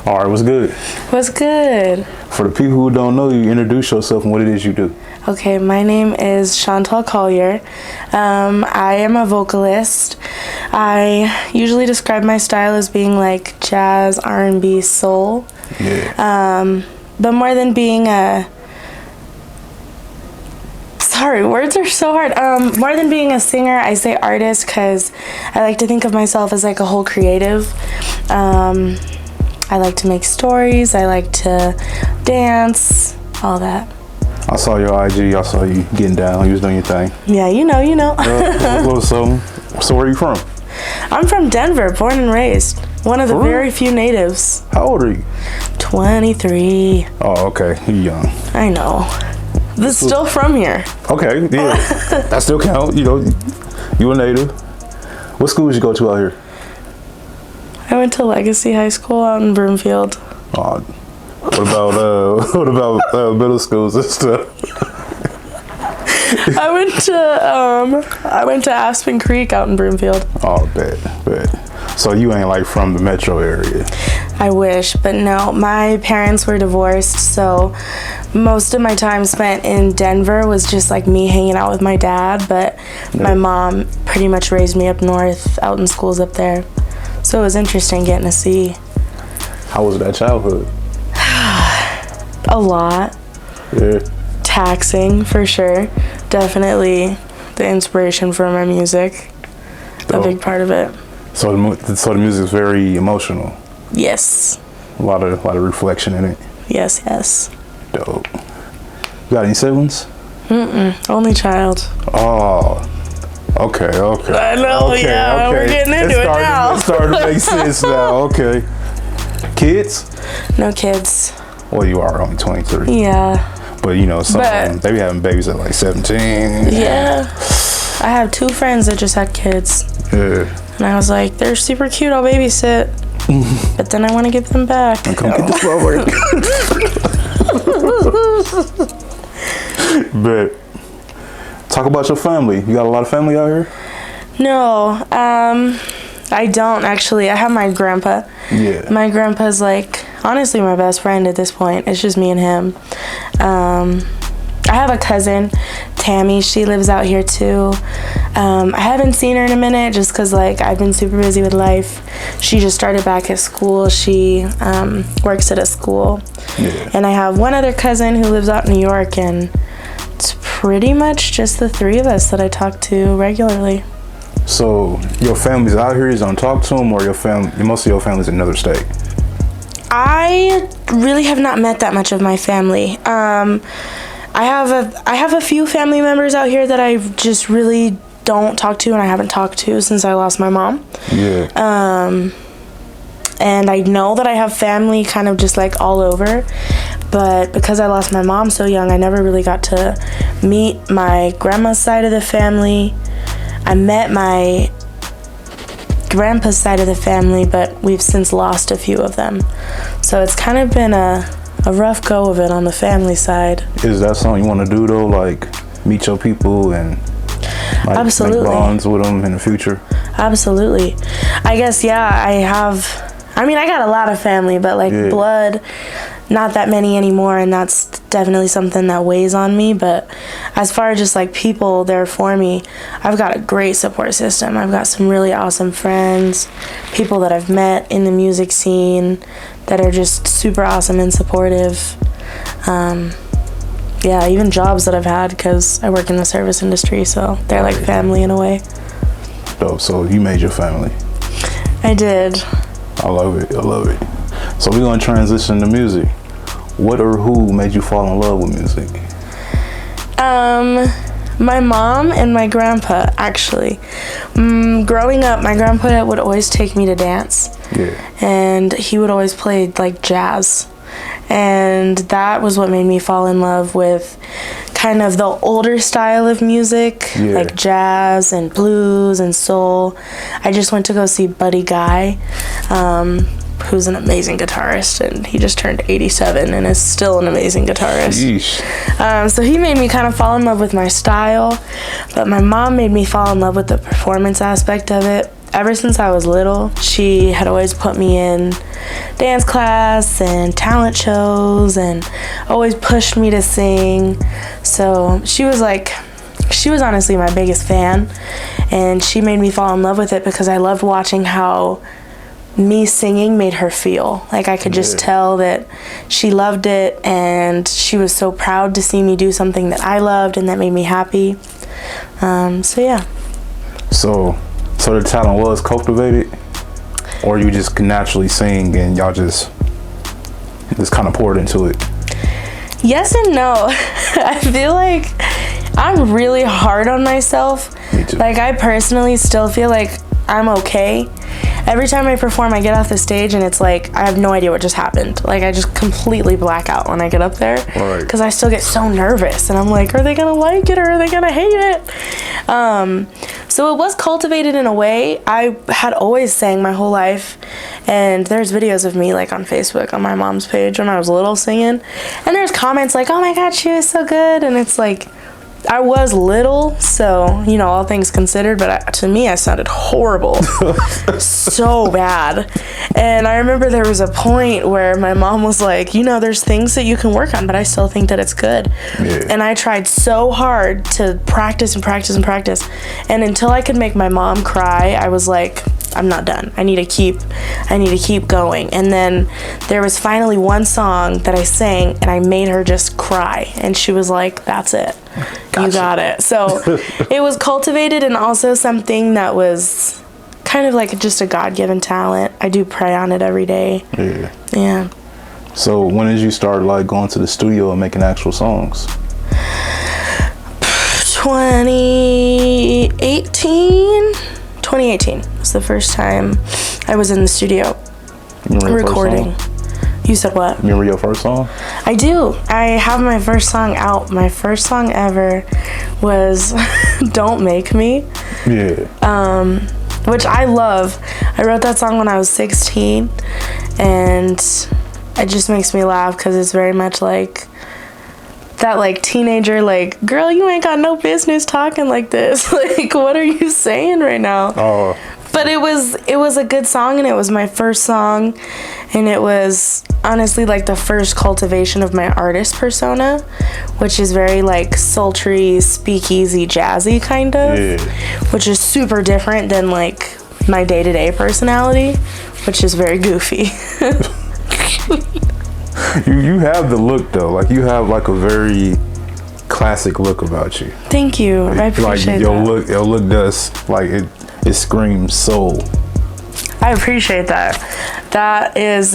All right, what's good? What's good? For the people who don't know you, introduce yourself and what it is you do. Okay, my name is CHANTAL COLLIER. I am a vocalist. I usually describe my style as being like jazz, R&B, soul. Yeah. But more than being a... Sorry, words are so hard. More than being a singer, I say artist because I like to think of myself as like a whole creative. I like to make stories. I like to dance, all that. I saw your IG. I saw you getting down. You was doing your thing. Yeah, you know. A little something. So where are you from? I'm from Denver, born and raised. One of the very few natives. How old are you? 23. Oh, okay. You're young. I know. This is still from here. Okay, yeah. That still count. You know, you a native. What school did you go to out here? I went to Legacy High School out in Broomfield. What about middle schools and stuff? I went to Aspen Creek out in Broomfield. Oh, bet. So you ain't like from the metro area? I wish, but no. My parents were divorced, so most of my time spent in Denver was just like me hanging out with my dad, but my mom pretty much raised me up north, out in schools up there. So it was interesting getting to see. How was that childhood? A lot. Yeah. Taxing, for sure. Definitely the inspiration for my music. A big part of it. So the music's very emotional. Yes. A lot of reflection in it. Yes. Dope. You got any siblings? Only child. Oh. Okay. I know, okay, yeah. We're getting into it now. It's starting to make sense now. Okay. Kids? No kids. Well, you are only 23. Yeah. But you know, some of them, they be having babies at like 17. Yeah. I have 2 friends that just had kids. Yeah. And I was like, they're super cute, I'll babysit. But then I want to give them back. Come get this forward. But talk about your family. You got a lot of family out here? No, I don't actually. I have my grandpa. Yeah. My grandpa's like, honestly, my best friend at this point. It's just me and him. I have a cousin, Tammy. She lives out here too. I haven't seen her in a minute just because like I've been super busy with life. She just started back at school. She works at a school. Yeah. And I have one other cousin who lives out in New York, and it's pretty much just the 3 of us that I talk to regularly. So your family's out here, you don't talk to them, or most of your family's in another state? I really have not met that much of my family. I have a few family members out here that I just really don't talk to, and I haven't talked to since I lost my mom. Yeah. And I know that I have family kind of just like all over, but because I lost my mom so young, I never really got to meet my grandma's side of the family. I met my grandpa's side of the family, but we've since lost a few of them. So it's kind of been a rough go of it on the family side. Is that something you want to do though, like meet your people and like make bonds with them in the future? Absolutely. I guess, yeah, I got a lot of family, but like blood, not that many anymore, and that's definitely something that weighs on me. But as far as just like people there for me, I've got a great support system. I've got some really awesome friends, people that I've met in the music scene that are just super awesome and supportive. Yeah, even jobs that I've had, because I work in the service industry, so they're like family in a way. Dope. So you made your family. I did. I love it. So we're going to transition to music. What or who made you fall in love with music? My mom and my grandpa, actually. Growing up, my grandpa would always take me to dance. Yeah. And he would always play like jazz. And that was what made me fall in love with kind of the older style of music, like jazz and blues and soul. I just went to go see Buddy Guy, who's an amazing guitarist, and he just turned 87 and is still an amazing guitarist. So he made me kind of fall in love with my style, but my mom made me fall in love with the performance aspect of it. ever since I was little, she had always put me in dance class and talent shows and always pushed me to sing. So she was honestly my biggest fan, and she made me fall in love with it because I loved watching how me singing made her feel. Like I could just tell that she loved it, and she was so proud to see me do something that I loved and that made me happy. So yeah. So the talent was cultivated, or you just naturally sing and y'all just kind of poured into it? Yes and no. I feel like I'm really hard on myself. Me too. Like I personally still feel like I'm okay. Every time I perform, I get off the stage and it's like I have no idea what just happened. Like I just completely black out when I get up there because I still get so nervous, and I'm like, are they gonna like it or are they gonna hate it? So it was cultivated in a way. I had always sang my whole life, and there's videos of me like on Facebook on my mom's page when I was little singing, and there's comments like, oh my god, she was so good, and it's like, I was little, so, you know, all things considered, but to me, I sounded horrible. So bad. And I remember there was a point where my mom was like, you know, there's things that you can work on, but I still think that it's good. Yeah. And I tried so hard to practice and practice and practice. And until I could make my mom cry, I was like, I'm not done. I need to keep going. And then there was finally one song that I sang and I made her just cry. And she was like, that's it. Gotcha. You got it. So it was cultivated, and also something that was kind of like just a God-given talent. I do pray on it every day. Yeah. Yeah. So when did you start like going to the studio and making actual songs? 2018 was the first time I was in the studio recording. You said what? Remember your first song? I do. I have my first song out. My first song ever was Don't Make Me. Yeah. Which I love. I wrote that song when I was 16, and it just makes me laugh because it's very much like that like teenager, like, girl, you ain't got no business talking like this. Like, what are you saying right now? Oh. But it was a good song, and it was my first song, and it was honestly like the first cultivation of my artist persona, which is very like sultry, speakeasy, jazzy kind of, which is super different than like my day-to-day personality, which is very goofy. You have the look though, like you have like a very classic look about you. Thank you. I appreciate like your look does, like it screams soul. I appreciate that. That is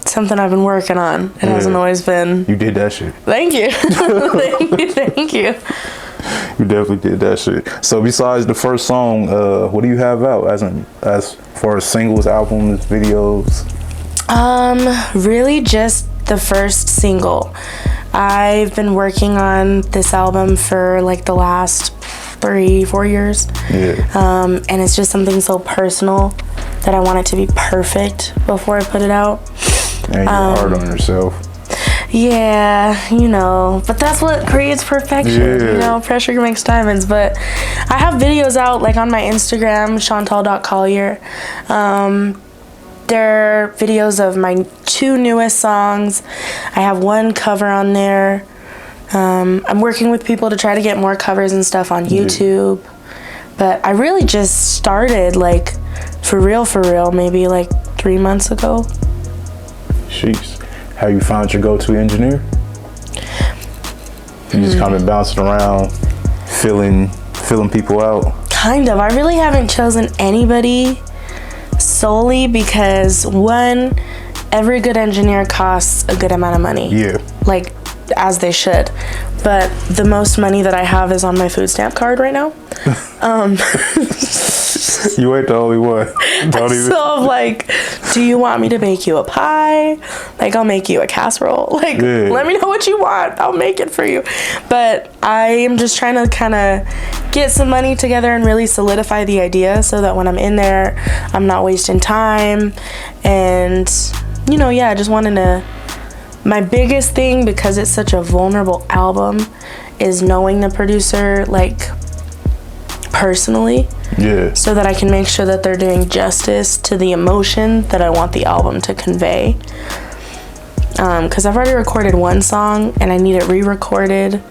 something I've been working on. It hasn't always been. You did that shit. Thank you. Thank you. You definitely did that shit. So besides the first song, what do you have out as far as singles, albums, videos? Really just the first single. I've been working on this album for like the last 3-4 years. Yeah. And it's just something so personal that I want it to be perfect before I put it out. And you're hard on yourself. Yeah, you know, but that's what creates perfection. Yeah. You know, pressure makes diamonds. But I have videos out like on my Instagram, CHANTAL.COLLIER. There are videos of my 2 newest songs. I have 1 cover on there. I'm working with people to try to get more covers and stuff on YouTube. But I really just started like for real, maybe like 3 months ago. Sheesh. Have you found your go-to engineer? You just kind of bouncing around, filling people out? Kind of. I really haven't chosen anybody solely because, one, every good engineer costs a good amount of money. Yeah. Like, as they should. But the most money that I have is on my food stamp card right now. You ain't the only one. So I'm like, do you want me to make you a pie? Like, I'll make you a casserole. Like, let me know what you want. I'll make it for you. But I am just trying to kind of get some money together and really solidify the idea so that when I'm in there, I'm not wasting time. And, you know, yeah, just wanting to... My biggest thing, because it's such a vulnerable album, is knowing the producer, like, personally. Yeah. So that I can make sure that they're doing justice to the emotion that I want the album to convey. Because I've already recorded one song and I need it re-recorded,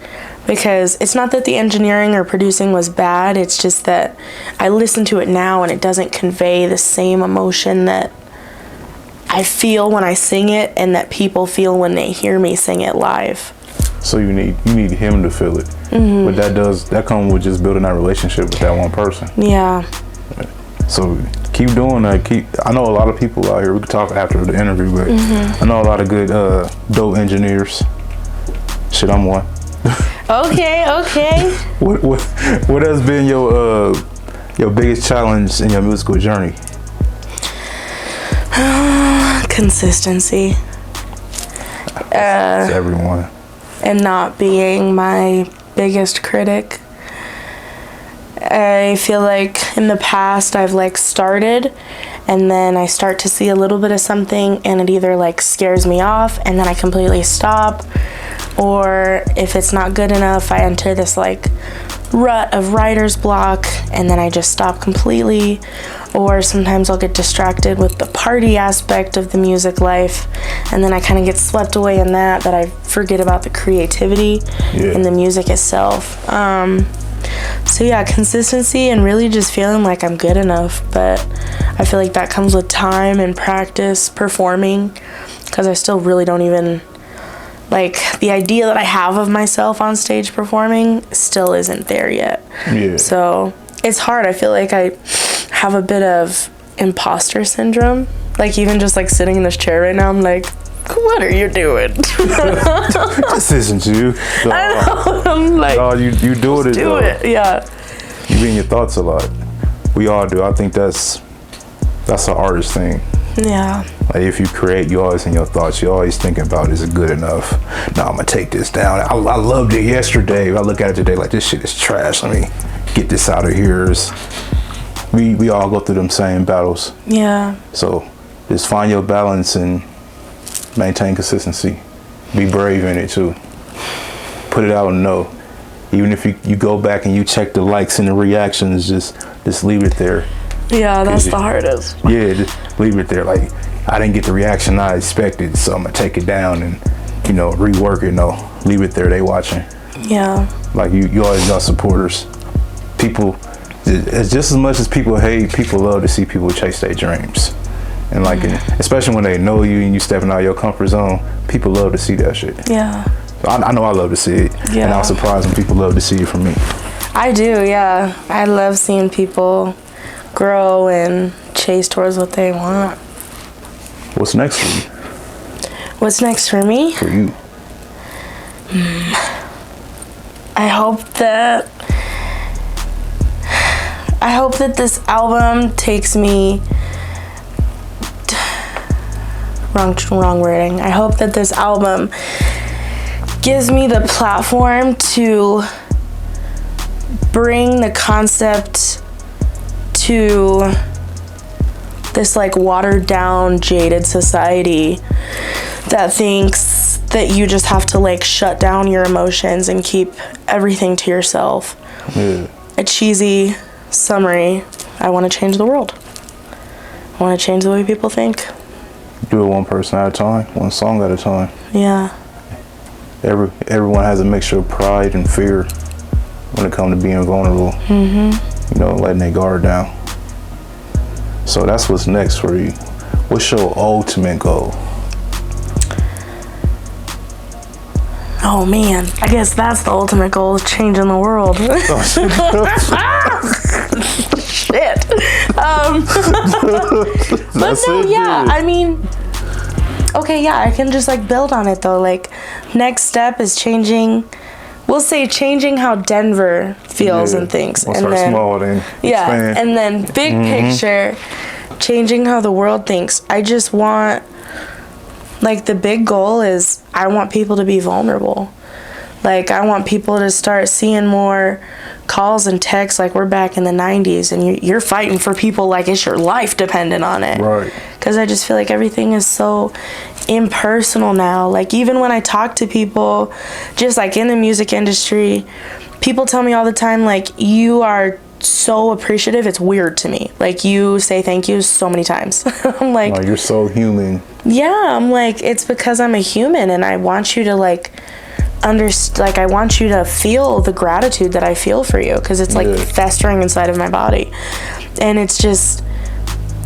because it's not that the engineering or producing was bad, it's just that I listen to it now and it doesn't convey the same emotion that I feel when I sing it and that people feel when they hear me sing it live. So you need him to feel it. But that comes with just building that relationship with that one person. Yeah. So keep doing that. I know a lot of people out here. We could talk after the interview, but I know a lot of good dope engineers. Shit, I'm one. Okay. What has been your biggest challenge in your musical journey? Consistency. It's everyone. And not being my biggest critic. I feel like in the past I've like started and then I start to see a little bit of something and it either like scares me off and then I completely stop, or if it's not good enough I enter this like rut of writer's block and then I just stop completely. Or sometimes I'll get distracted with the party aspect of the music life and then I kind of get swept away in that I forget about the creativity in the music itself. So yeah, consistency and really just feeling like I'm good enough, but I feel like that comes with time and practice performing, because I still really don't even, like, the idea that I have of myself on stage performing still isn't there yet. Yeah. So it's hard. I feel like I have a bit of imposter syndrome. Like, even just like sitting in this chair right now, I'm like, what are you doing? This isn't you. I know. I'm like, no, you do it. Do it. Yeah. You be in your thoughts a lot. We all do. I think that's an artist thing. Yeah. Like, if you create, you always in your thoughts. You always thinking about, is it good enough? No, I'm gonna take this down. I loved it yesterday. I look at it today like, this shit is trash. Let me get this out of here. We all go through them same battles. Yeah. So just find your balance and maintain consistency. Be brave in it too. Put it out and know. Even if you go back and you check the likes and the reactions, just leave it there. Yeah, that's the hardest. Yeah, just leave it there. Like, I didn't get the reaction I expected, so I'm gonna take it down and, rework it. No, leave it there. They watching. Yeah. Like, you always got supporters. People, it's just as much as people hate, people love to see people chase their dreams. And like, especially when they know you and you stepping out of your comfort zone, people love to see that shit. Yeah. I know I love to see it. Yeah. And I'm surprised when people love to see it from me. I do, yeah. I love seeing people grow and chase towards what they want. What's next for you? What's next for me? For you? I hope that this album takes me... Wrong wording. I hope that this album gives me the platform to bring the concept to this like watered down, jaded society that thinks that you just have to like shut down your emotions and keep everything to yourself. Yeah. A cheesy summary. I want to change the world. I want to change the way people think. Do it one person at a time, one song at a time. Yeah. Everyone has a mixture of pride and fear when it comes to being vulnerable. Letting their guard down. So that's what's next for you. What's your ultimate goal? Oh man, I guess that's the ultimate goal, is changing the world. Shit. But no, yeah, I mean, okay, yeah, I can just like build on it though. Like, next step is changing how Denver feels and thinks. We'll and start then small, then expand. and then big picture, changing how the world thinks. I just want, like, the big goal is I want people to be vulnerable. Like, I want people to start seeing more calls and texts like we're back in the 90s and you're fighting for people like it's your life dependent on it. Right. Because I just feel like everything is so impersonal now. Like, even when I talk to people, just like in the music industry, people tell me all the time, like, you are so appreciative, it's weird to me. Like, you say thank you so many times. I'm like, you're so human. Yeah, I'm like, it's because I'm a human, and I want you to like I want you to feel the gratitude that I feel for you, because it's like festering inside of my body. And it's just,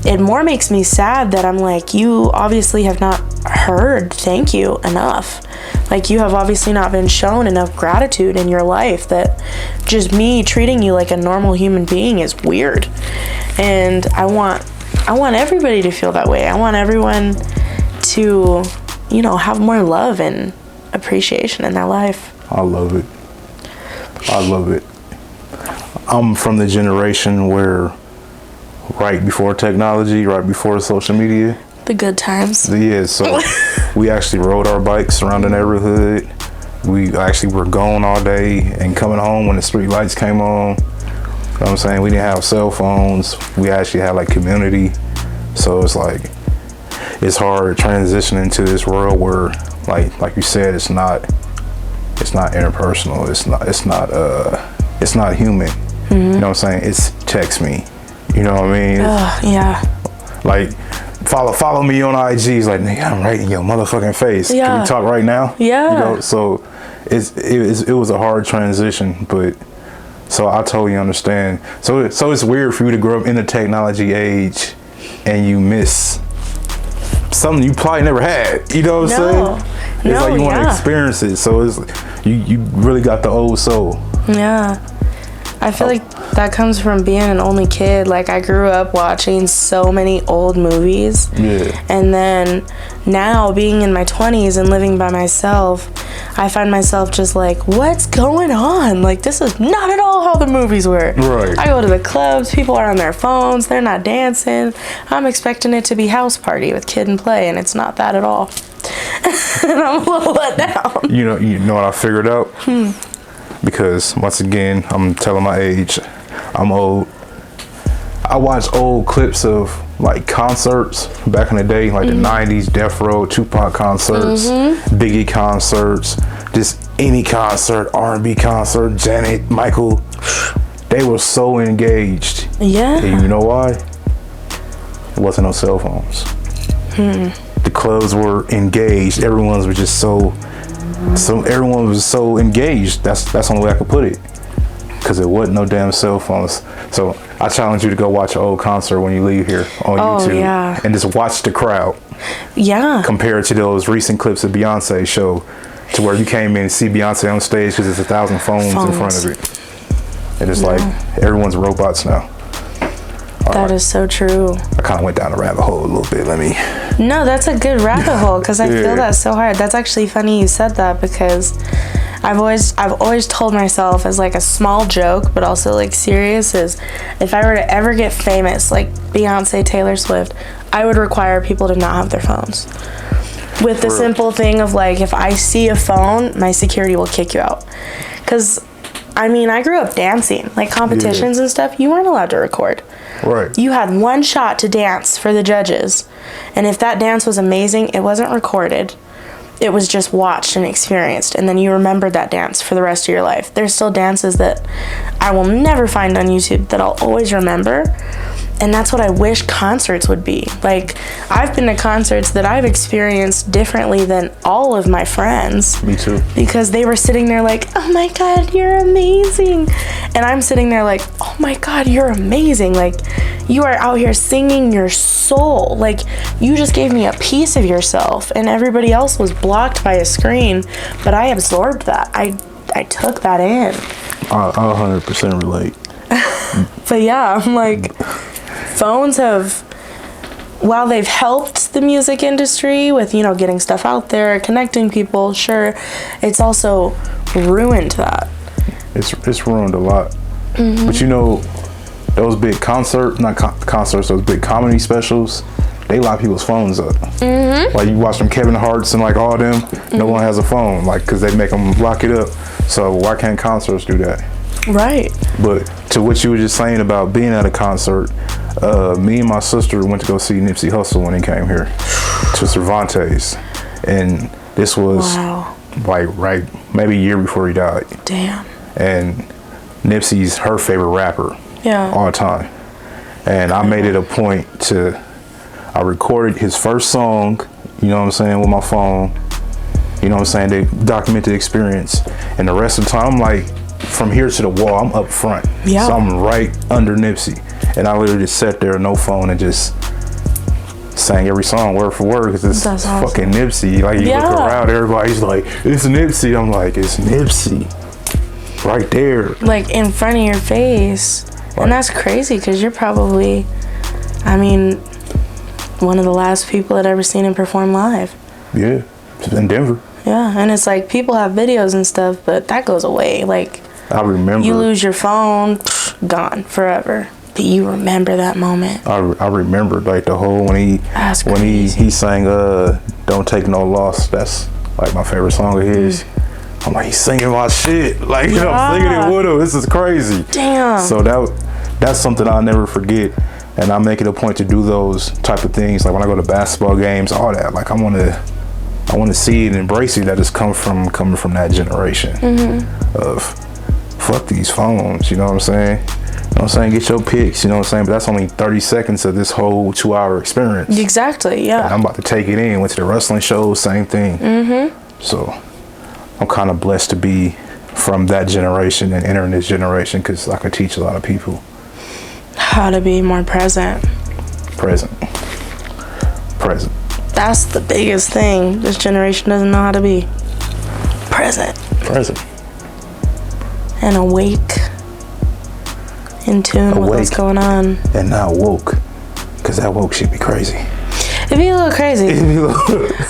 it more makes me sad that I'm like, you obviously have not heard thank you enough. Like, you have obviously not been shown enough gratitude in your life, that just me treating you like a normal human being is weird. And I want everybody to feel that way. I want everyone to, you know, have more love and appreciation in their life. I love it. I'm from the generation where right before technology, right before social media, the good times. Yeah, so we actually rode our bikes around the neighborhood. We actually were gone all day and coming home when the street lights came on. You know what I'm saying? We didn't have cell phones. We actually had like community. So it's like, it's hard transitioning to this world where like you said, it's not interpersonal. It's not human. You know what I'm saying? It's text me. You know what I mean? Yeah. Like, follow me on IG. It's like, nigga, I'm right in your motherfucking face. Yeah. Can we talk right now? Yeah. You know, so it was a hard transition, but so I totally understand. So it's weird for you to grow up in the technology age and you miss something you probably never had. You know what I'm saying? It's like you want to experience it. So it's you really got the old soul. Yeah. I feel like that comes from being an only kid. Like, I grew up watching so many old movies. Yeah. And then now, being in my 20s and living by myself, I find myself just like, what's going on? Like, this is not at all how the movies were. Right. I go to the clubs, people are on their phones, they're not dancing. I'm expecting it to be house party with kid and play, and it's not that at all. And I'm a little let down. You know what I figured out? Because once again, I'm telling my age, I'm old. I watch old clips of like concerts back in the day, like the 90s, Death Row, Tupac concerts, Biggie concerts, just any concert, R&B concert, Janet, Michael. They were so engaged. Yeah. And you know why? There wasn't no cell phones. The clubs were engaged. Everyone was just so everyone was so engaged. That's the only way I could put it. Because there wasn't no damn cell phones. So I challenge you to go watch an old concert when you leave here on YouTube. Yeah. And just watch the crowd. Yeah. Compared to those recent clips of Beyonce's show, to where you came in and see Beyonce on stage because there's 1,000 phones in front of it. And it's like everyone's robots now. That is so true. I kind of went down the rabbit hole a little bit. No, that's a good rabbit hole, because I feel that so hard. That's actually funny you said that, because I've always told myself as like a small joke, but also like serious, is if I were to ever get famous like Beyonce, Taylor Swift, I would require people to not have their phones. With the simple thing of like, if I see a phone, my security will kick you out. Because I mean, I grew up dancing, like competitions and stuff, you weren't allowed to record. Right. You had one shot to dance for the judges. And if that dance was amazing, it wasn't recorded. It was just watched and experienced. And then you remembered that dance for the rest of your life. There's still dances that I will never find on YouTube that I'll always remember. And that's what I wish concerts would be. Like, I've been to concerts that I've experienced differently than all of my friends. Me too. Because they were sitting there like, oh my God, you're amazing. And I'm sitting there like, oh my God, you're amazing. Like, you are out here singing your soul. Like, you just gave me a piece of yourself, and everybody else was blocked by a screen. But I absorbed that. I took that in. I 100% relate. But yeah, I'm like, phones have, while they've helped the music industry with, you know, getting stuff out there, connecting people, sure, it's also ruined that. It's ruined a lot. But you know, those big those big comedy specials, they lock people's phones up. Like, you watch them Kevin Hart's and like all them, no one has a phone, like, because they make them lock it up. So why can't concerts do that? Right. But to what you were just saying about being at a concert, me and my sister went to go see Nipsey Hussle when he came here to Cervantes, and this was like maybe a year before he died. Damn. And Nipsey's her favorite rapper. Yeah. All the time. And I made it a point I recorded his first song, you know what I'm saying, with my phone. You know what I'm saying? To document the experience. And the rest of the time, I'm like, from here to the wall, I'm up front. Yeah. So I'm right under Nipsey. And I literally just sat there, no phone, and just sang every song word for word, because it's awesome. fucking Nipsey. Like, you look around, everybody's like, it's Nipsey. I'm like, it's Nipsey. Right there. Like, in front of your face. Right. And that's crazy, because you're probably, I mean, one of the last people that ever seen him perform live. Yeah. In Denver. Yeah, and it's like, people have videos and stuff, but that goes away. Like, I remember. You lose your phone, gone forever. But you remember that moment. I remember, like, the whole, when he sang Don't Take No Loss. That's like my favorite song of his. I'm like, he's singing my shit. Like, you know, I'm singing it with him. This is crazy. Damn. So that's something I'll never forget. And I make it a point to do those type of things. Like when I go to basketball games, all that. Like I want to see it and embrace it, that it's coming from that generation of fuck these phones. You know what I'm saying? You know what I'm saying? Get your pics. You know what I'm saying? But that's only 30 seconds of this whole 2-hour experience. Exactly. Yeah. And I'm about to take it in. Went to the wrestling show, same thing. So I'm kind of blessed to be from that generation and entering this generation, because I can teach a lot of people how to be more present. Present. That's the biggest thing. This generation doesn't know how to be present. And awake. In tune with what's going on. And not woke. Because that woke shit be crazy. It'd be a little crazy.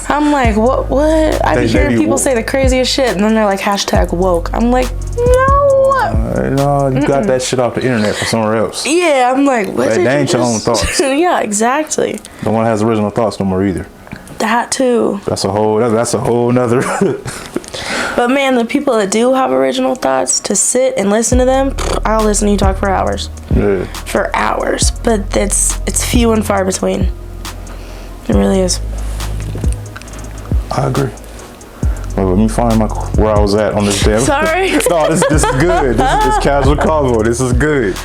I'm like, what? I be hearing people say the craziest shit, and then they're like, #woke. I'm like, no. No, you got that shit off the internet from somewhere else. Yeah, I'm like, what? They ain't your own thoughts. Yeah, exactly. No one has original thoughts no more either. That too. That's a whole nother. But man, the people that do have original thoughts, to sit and listen to them, I'll listen to you talk for hours. Yeah. For hours. But it's few and far between. It really is. I agree. Well, let me find where I was at on this day. Sorry. No, this is good. This is casual convo. This is good.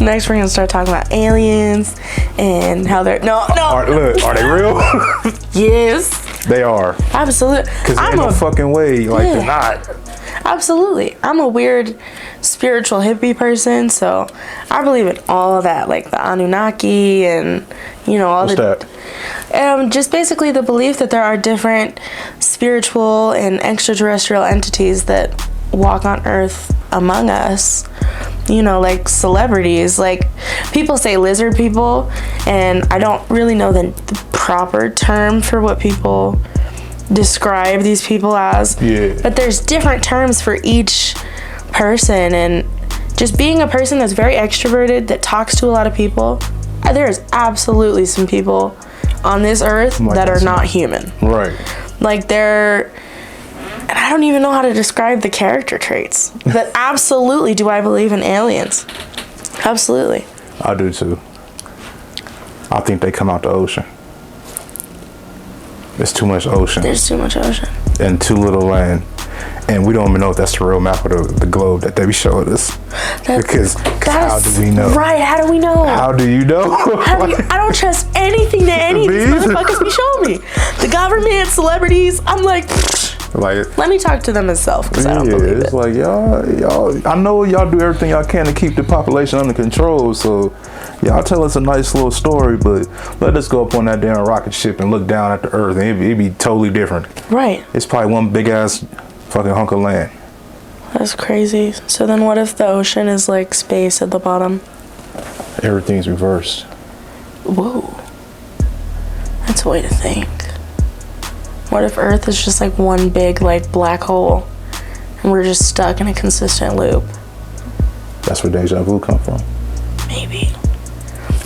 Next, we're gonna start talking about aliens and how they're Are they real? Yes. They are. Absolutely. Because there's no fucking way, they're not. Absolutely. I'm a weird spiritual hippie person, so I believe in all of that, like the Anunnaki and, all What's that? Just basically the belief that there are different spiritual and extraterrestrial entities that walk on Earth among us. Like celebrities. Like, people say lizard people, and I don't really know the proper term for what people describe these people as. Yeah. But there's different terms for each person, and just being a person that's very extroverted, that talks to a lot of people, there's absolutely some people on this earth that are not human. Right. Like, and I don't even know how to describe the character traits. But absolutely do I believe in aliens. Absolutely. I do too. I think they come out the ocean. There's too much ocean. There's too much ocean. And too little land. And we don't even know if that's the real map of the globe that they be showing us. Because how do we know? Right, how do we know? How do you know? I don't trust anything that any of these motherfuckers be showing me. The government, celebrities, I'm like, let me talk to them myself, because I don't believe it's like, y'all, I know y'all do everything y'all can to keep the population under control, so y'all tell us a nice little story, but let us go up on that damn rocket ship and look down at the earth, and it'd be totally different. Right. It's probably one big ass fucking hunk of land. That's crazy. So then what if the ocean is like space at the bottom? Everything's reversed. Whoa. That's a way to think. What if Earth is just like one big like black hole, and we're just stuck in a consistent loop? That's where deja vu come from. Maybe.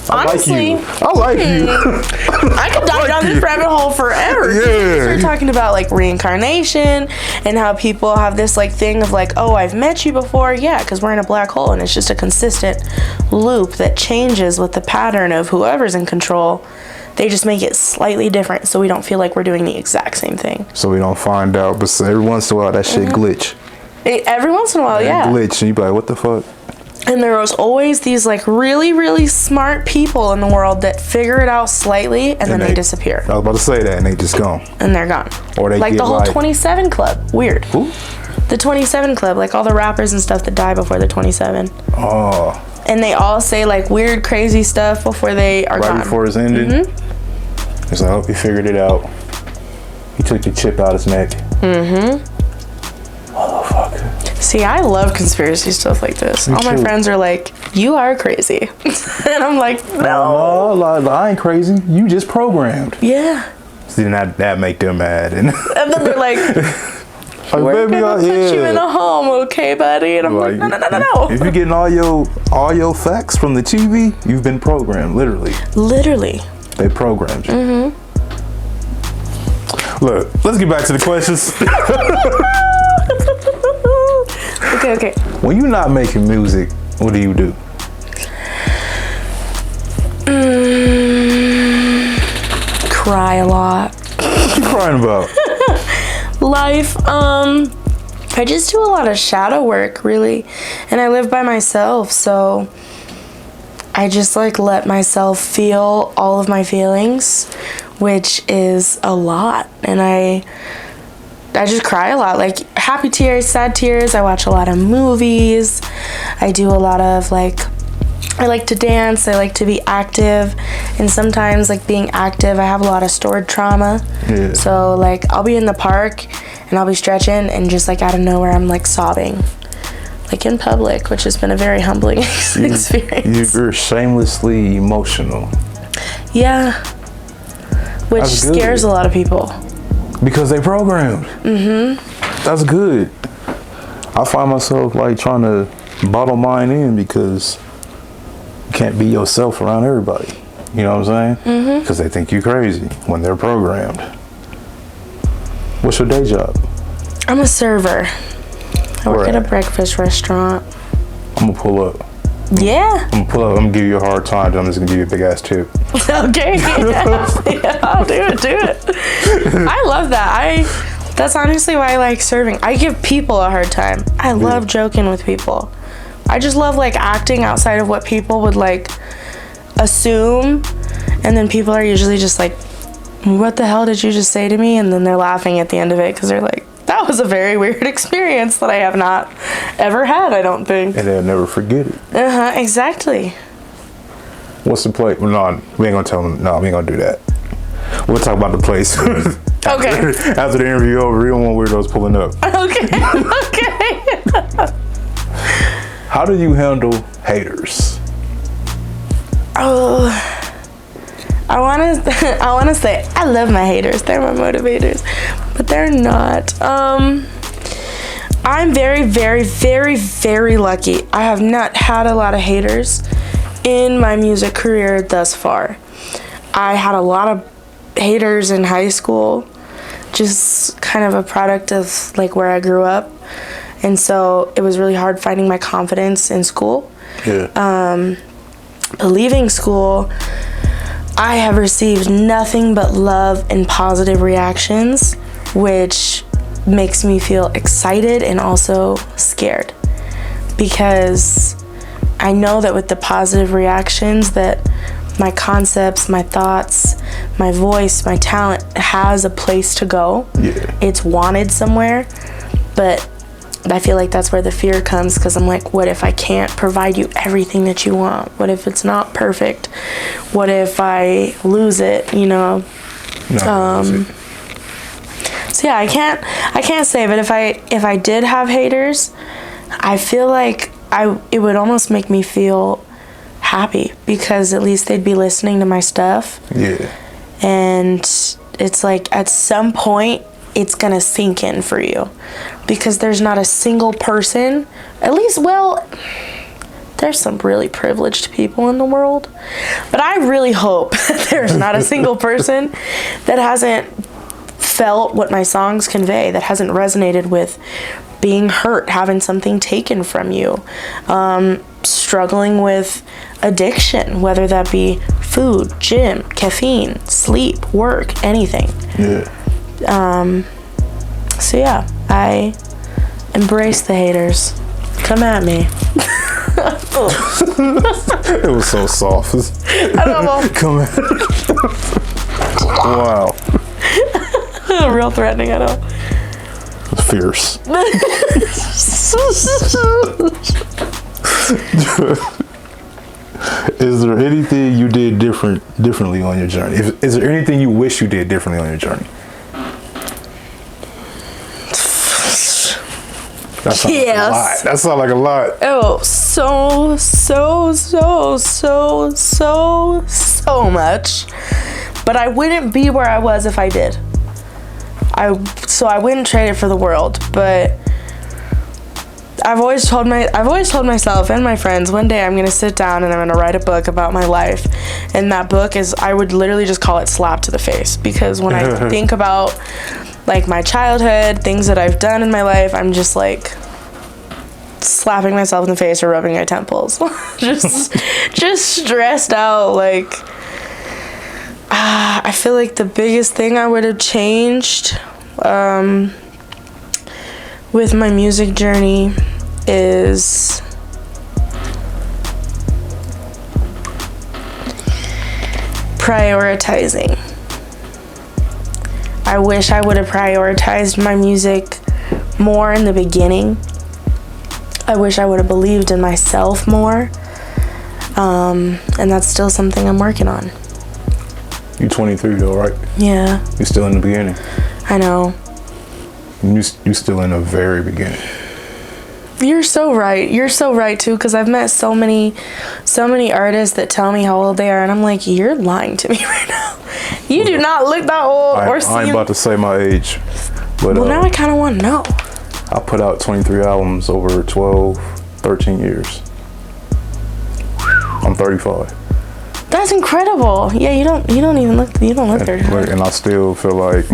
Honestly, I like you. I could dive down this rabbit hole forever. Yeah. We're talking about like reincarnation and how people have this like thing of like, oh, I've met you before. Yeah, because we're in a black hole and it's just a consistent loop that changes with the pattern of whoever's in control. They just make it slightly different so we don't feel like we're doing the exact same thing. So we don't find out, but every once in a while that shit glitch. Every once in a while, Glitch, and you be like, what the fuck? And there was always these like really, really smart people in the world that figure it out slightly and then they disappear. I was about to say that, and they just gone. And they're gone. Or they like get the whole 27 Club. Weird. Who? The 27 Club, like all the rappers and stuff that die before they're 27. Oh. And they all say like weird, crazy stuff before they are gone. Right before it's ended? Mm-hmm. It's like, I hope he figured it out. He took the chip out his neck. Mm-hmm. Motherfucker. See, I love conspiracy stuff like this. Me all my too. friends are like, you are crazy. And I'm like, no. No, I ain't crazy. You just programmed. Yeah. See, that make them mad. And then they're like, we're gonna put you in a home, okay, buddy? And I'm like, no. If you're getting all your facts from the TV, you've been programmed, literally. Literally. They programmed you. Mm-hmm. Look, let's get back to the questions. Okay. When you're not making music, what do you do? Cry a lot. What you crying about? Life. I just do a lot of shadow work, really. And I live by myself, so I just like let myself feel all of my feelings, which is a lot. And I just cry a lot, like happy tears, sad tears. I watch a lot of movies. I do a lot of I like to dance. I like to be active. And sometimes like being active, I have a lot of stored trauma. Yeah. So like I'll be in the park and I'll be stretching and just like out of nowhere, I'm like sobbing. Like in public, which has been a very humbling experience. You're shamelessly emotional. Yeah. Which scares a lot of people. Because they programmed. Mm-hmm. That's good. I find myself like trying to bottle mine in because you can't be yourself around everybody. You know what I'm saying? Mm-hmm. Because they think you're crazy when they're programmed. What's your day job? I'm a server. I work at a breakfast restaurant. I'm gonna pull up. Yeah. I'm gonna pull up. I'm gonna give you a hard time. I'm just gonna give you a big ass tip. Okay. Yeah, I'll do it. I love that. That's honestly why I like serving. I give people a hard time. I love joking with people. I just love like acting outside of what people would like assume, and then people are usually just like, what the hell did you just say to me? And then they're laughing at the end of it because they're like, that was a very weird experience that I have not ever had, I don't think. And they'll never forget it. Exactly. What's the place? Well, no, we ain't gonna tell them. No, we ain't gonna do that. We'll talk about the place. Okay. After the interview over, we don't want weirdos pulling up. Okay. How do you handle haters? Oh, I wanna say I love my haters. They're my motivators, but they're not. I'm very, very, very, very lucky. I have not had a lot of haters in my music career thus far. I had a lot of haters in high school, just kind of a product of like where I grew up. And so it was really hard finding my confidence in school. Yeah. But leaving school, I have received nothing but love and positive reactions, which makes me feel excited and also scared. Because I know that with the positive reactions that my concepts, my thoughts, my voice, my talent has a place to go. Yeah. It's wanted somewhere, but I feel like that's where the fear comes, because I'm like, what if I can't provide you everything that you want? What if it's not perfect? What if I lose it, you know? So yeah, I can't say, but if I did have haters, I feel like it would almost make me feel happy, because at least they'd be listening to my stuff. Yeah. And it's like at some point it's gonna sink in for you, because there's not a single person, at least, well, there's some really privileged people in the world, but I really hope that there's not a single person that hasn't felt what my songs convey, that hasn't resonated with being hurt, having something taken from you, struggling with addiction, whether that be food, gym, caffeine, sleep, work, anything. Yeah. So yeah, I embrace the haters. Come at me. It was so soft. I don't know. Come on. Wow. Real threatening, I know. Fierce. Is there anything you did differently on your journey? Is there anything you wish you did differently on your journey? That sounds like a lot. That sounds like a lot. Oh, so much. But I wouldn't be where I was if I did. So I wouldn't trade it for the world. But I've always told myself and my friends, one day I'm gonna sit down and I'm gonna write a book about my life. And that book is, I would literally just call it Slap to the Face, because when I think about like my childhood, things that I've done in my life, I'm just like slapping myself in the face or rubbing my temples. just stressed out. Like, I feel like the biggest thing I would have changed with my music journey is prioritizing. I wish I would have prioritized my music more in the beginning. I wish I would have believed in myself more. And that's still something I'm working on. You're 23 though, right? Yeah. You're still in the beginning. I know. You still in the very beginning. You're so right. You're so right too, because I've met so many artists that tell me how old they are, and I'm like, you're lying to me right now. You do not look that old or seem. I ain't about to say my age, but well, now I kind of want to know. I put out 23 albums over 12, 13 years. I'm 35. That's incredible. Yeah, you don't look 35. And I still feel like,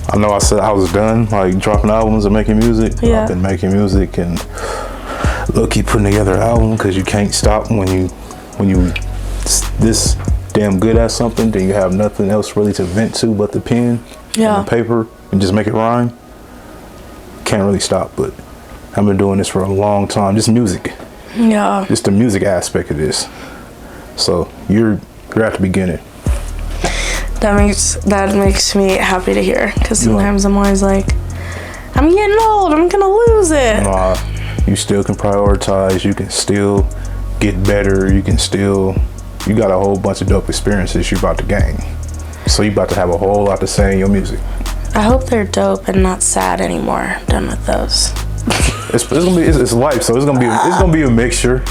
I know I said I was done, like dropping albums and making music. But I've been making music and keep putting together an album, because you can't stop when you this damn good at something, then you have nothing else really to vent to but the pen and the paper, and just make it rhyme. Can't really stop. But I've been doing this for a long time, just music. Yeah. Just the music aspect of this. So you're at the beginning. That makes me happy to hear, because sometimes I'm always like, I'm getting old, I'm gonna lose it. Nah, you still can prioritize, you can still get better, you got a whole bunch of dope experiences you're about to gain. So you're about to have a whole lot to say in your music. I hope they're dope and not sad anymore. I'm done with those. It's life, so it's gonna be a mixture.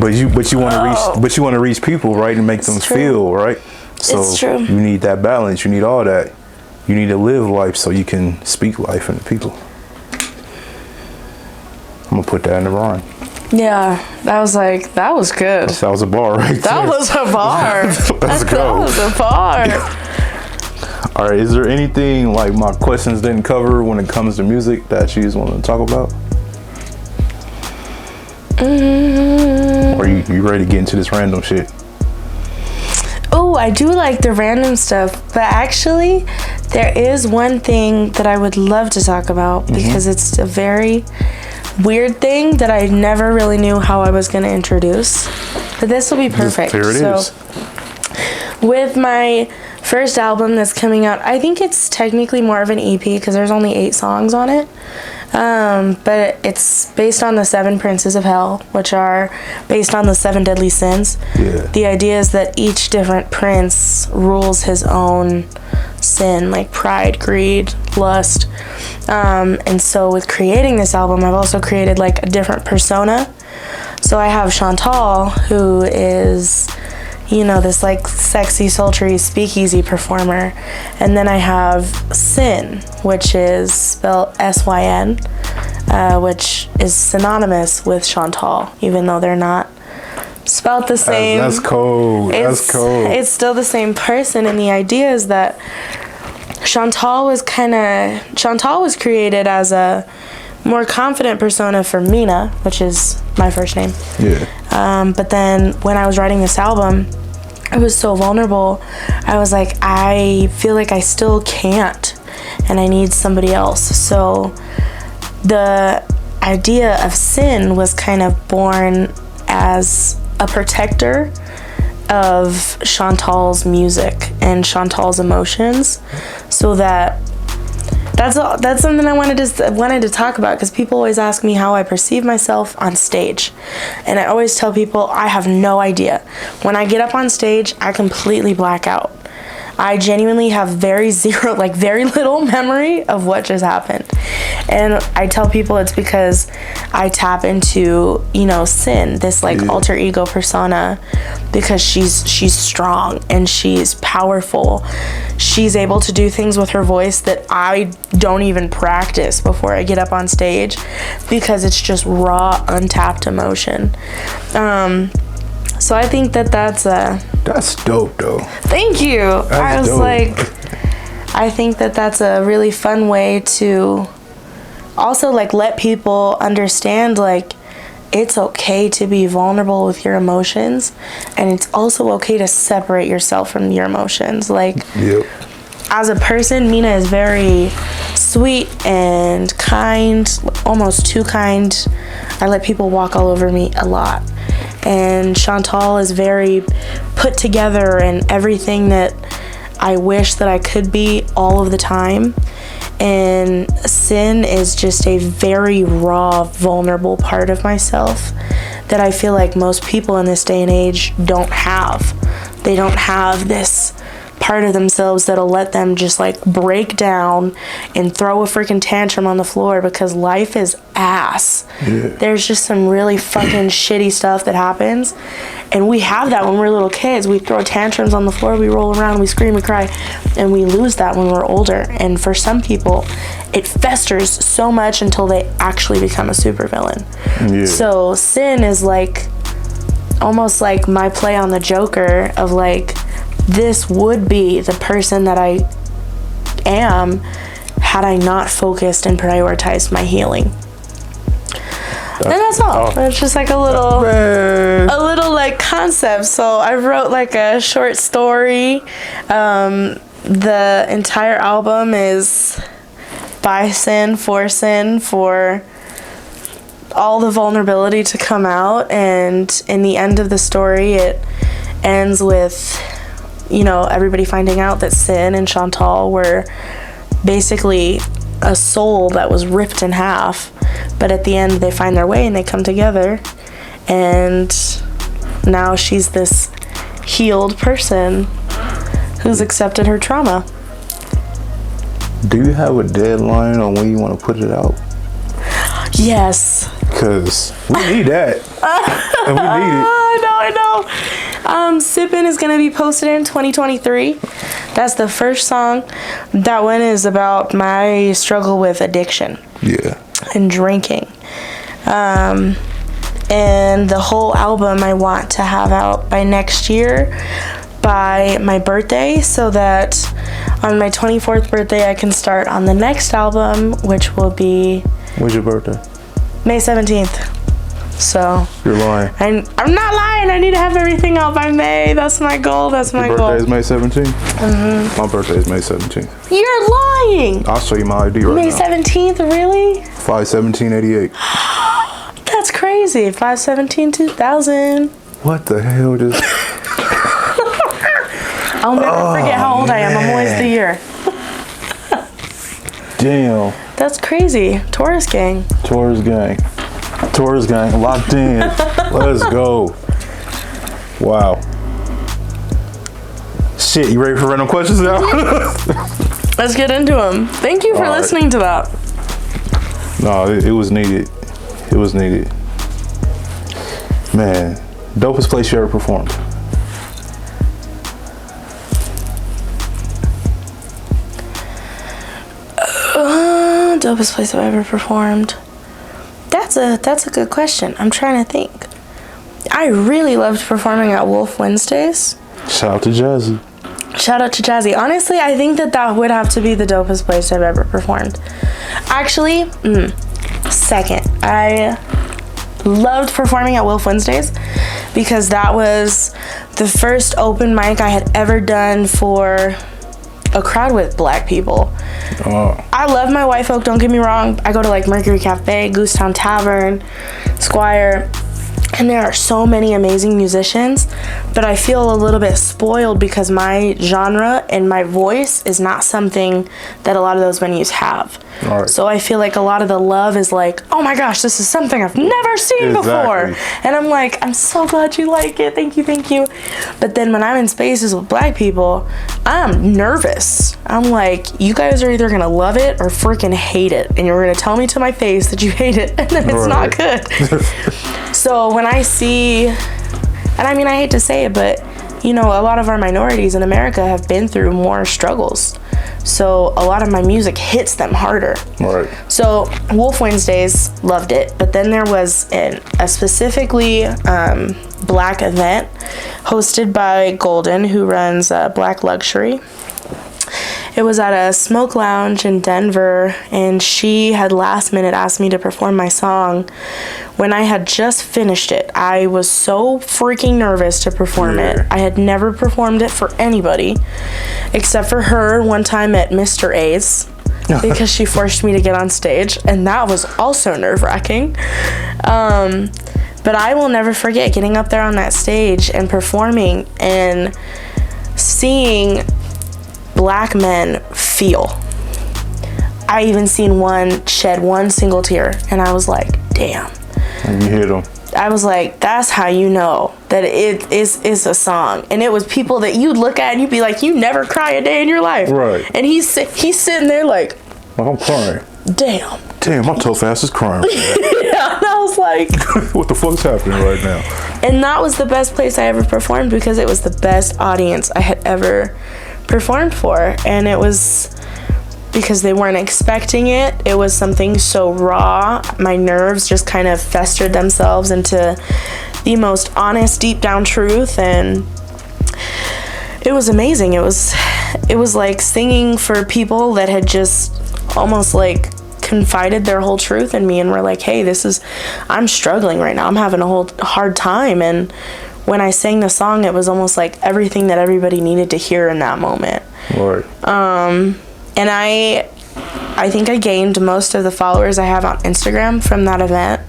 But you want to reach people, right, and make them feel right. So it's true. You need that balance. You need all that. You need to live life so you can speak life into people. I'm gonna put that in the rhyme. Yeah, that was good. That was a bar right there. That was a bar. Let's go. That was a bar. All right, is there anything like my questions didn't cover when it comes to music that you just want to talk about? Or you ready to get into this random shit? Oh, I do like the random stuff, but actually there is one thing that I would love to talk about, because it's a very weird thing that I never really knew how I was going to introduce. But this will be perfect. Here it is. With my first album that's coming out, I think it's technically more of an EP because there's only 8 songs on it. But it's based on the 7 Princes of Hell, which are based on the 7 deadly sins. Yeah. The idea is that each different prince rules his own sin, like pride, greed, lust. And so with creating this album, I've also created like a different persona. So I have Chantal, who is, this like sexy, sultry speakeasy performer. And then I have Sin, which is spelled S-Y-N, which is synonymous with Chantal, even though they're not spelled the same. That's cold. That's cold. It's still the same person. And the idea is that Chantal was created as a more confident persona for Mina, which is my first name. Yeah. But then when I was writing this album, I was so vulnerable. I was like, I feel like I still can't, and I need somebody else. So the idea of Sin was kind of born as a protector of Chantal's music and Chantal's emotions, so that's something I wanted to talk about, because people always ask me how I perceive myself on stage, and I always tell people I have no idea. When I get up on stage, I completely black out. I genuinely have very little memory of what just happened. And I tell people it's because I tap into, Sin, this alter ego persona, because she's strong and she's powerful. She's able to do things with her voice that I don't even practice before I get up on stage, because it's just raw, untapped emotion. So I think that's dope, though. Thank you. I was dope. I think that's a really fun way to also let people understand it's okay to be vulnerable with your emotions, and it's also okay to separate yourself from your emotions. Yep. As a person, Mina is very sweet and kind, almost too kind. I let people walk all over me a lot. And Chantal is very put together and everything that I wish that I could be all of the time. And Sin is just a very raw, vulnerable part of myself that I feel like most people in this day and age don't have. They don't have this part of themselves that'll let them just break down and throw a freaking tantrum on the floor, because life is ass. Yeah. There's just some really fucking shitty stuff that happens, and we have that when we're little kids. We throw tantrums on the floor, we roll around, we scream, we cry, and we lose that when we're older. And for some people, it festers so much until they actually become a supervillain. Yeah. So Sin is almost like my play on the Joker of this would be the person that I am had I not focused and prioritized my healing. And that's all. It's just a little concept. So I wrote a short story. The entire album is by Sin, for all the vulnerability to come out. And in the end of the story, it ends with everybody finding out that Sin and Chantal were basically a soul that was ripped in half, but at the end they find their way and they come together, and now she's this healed person who's accepted her trauma. Do you have a deadline on when you want to put it out? Yes. Because we need that. And we need it. I know. Sippin' is going to be posted in 2023. That's the first song. That one is about my struggle with addiction. Yeah. And drinking. And the whole album I want to have out by next year, by my birthday, so that on my 24th birthday I can start on the next album, which will be... When's your birthday? May 17th. So you're lying. I'm not lying. I need to have everything out by May. That's my goal. That's my goal. Your birthday is May 17th? Mm-hmm. My birthday is May 17th. You're lying. I'll show you my ID right May now. May 17th, really? 5/17/88. That's crazy. 5/17/2000. What the hell just... I'll never forget how old I am. I'm always the year. Damn. That's crazy. Taurus gang. Taurus gang, locked in. Let's go. Wow. Shit, you ready for random questions now? Let's get into them. Thank you for listening to that. No, it was needed. It was needed. Man, dopest place you ever performed? Dopest place I've ever performed. That's a good question. I'm trying to think. I really loved performing at Wolf Wednesdays. Shout out to Jazzy. Shout out to Jazzy. Honestly, I think that would have to be the dopest place I've ever performed. Actually, second. I loved performing at Wolf Wednesdays because that was the first open mic I had ever done for a crowd with black people. Oh. I love my white folk, don't get me wrong. I go to like Mercury Cafe, Goosetown Tavern, Squire, and there are so many amazing musicians, but I feel a little bit spoiled because my genre and my voice is not something that a lot of those venues have. Right. So I feel like a lot of the love is like, oh my gosh, this is something I've never seen before. And I'm like, I'm so glad you like it. Thank you, thank you. But then when I'm in spaces with black people, I'm nervous. I'm like, you guys are either going to love it or freaking hate it. And you're going to tell me to my face that you hate it, and then it's not good. So when I see, and I mean, I hate to say it, but you know, a lot of our minorities in America have been through more struggles. So a lot of my music hits them harder. Right. So Wolf Wednesdays, loved it. But then there was a specifically black event hosted by Golden, who runs Black Luxury. It was at a smoke lounge in Denver, and she had last minute asked me to perform my song when I had just finished it. I was so freaking nervous to perform it. I had never performed it for anybody except for her one time at Mr. A's because she forced me to get on stage, and that was also nerve-wracking. But I will never forget getting up there on that stage and performing and seeing black men feel. I even seen one shed one single tear, and I was like, damn. And you hit them. I was like, that's how you know that it is a song. And it was people that you'd look at and you'd be like, you never cry a day in your life. Right. And he's sitting there like, I'm crying. Damn, my tough ass is crying. yeah, and I was like, what the fuck's happening right now? And that was the best place I ever performed because it was the best audience I had ever performed for. And it was because they weren't expecting it. It was something so raw. My nerves just kind of festered themselves into the most honest, deep down truth, and it was amazing. It was like singing for people that had just almost like confided their whole truth in me and were like, hey, I'm struggling right now. I'm having a whole hard time. And when I sang the song, it was almost like everything that everybody needed to hear in that moment. Right. And I think I gained most of the followers I have on Instagram from that event.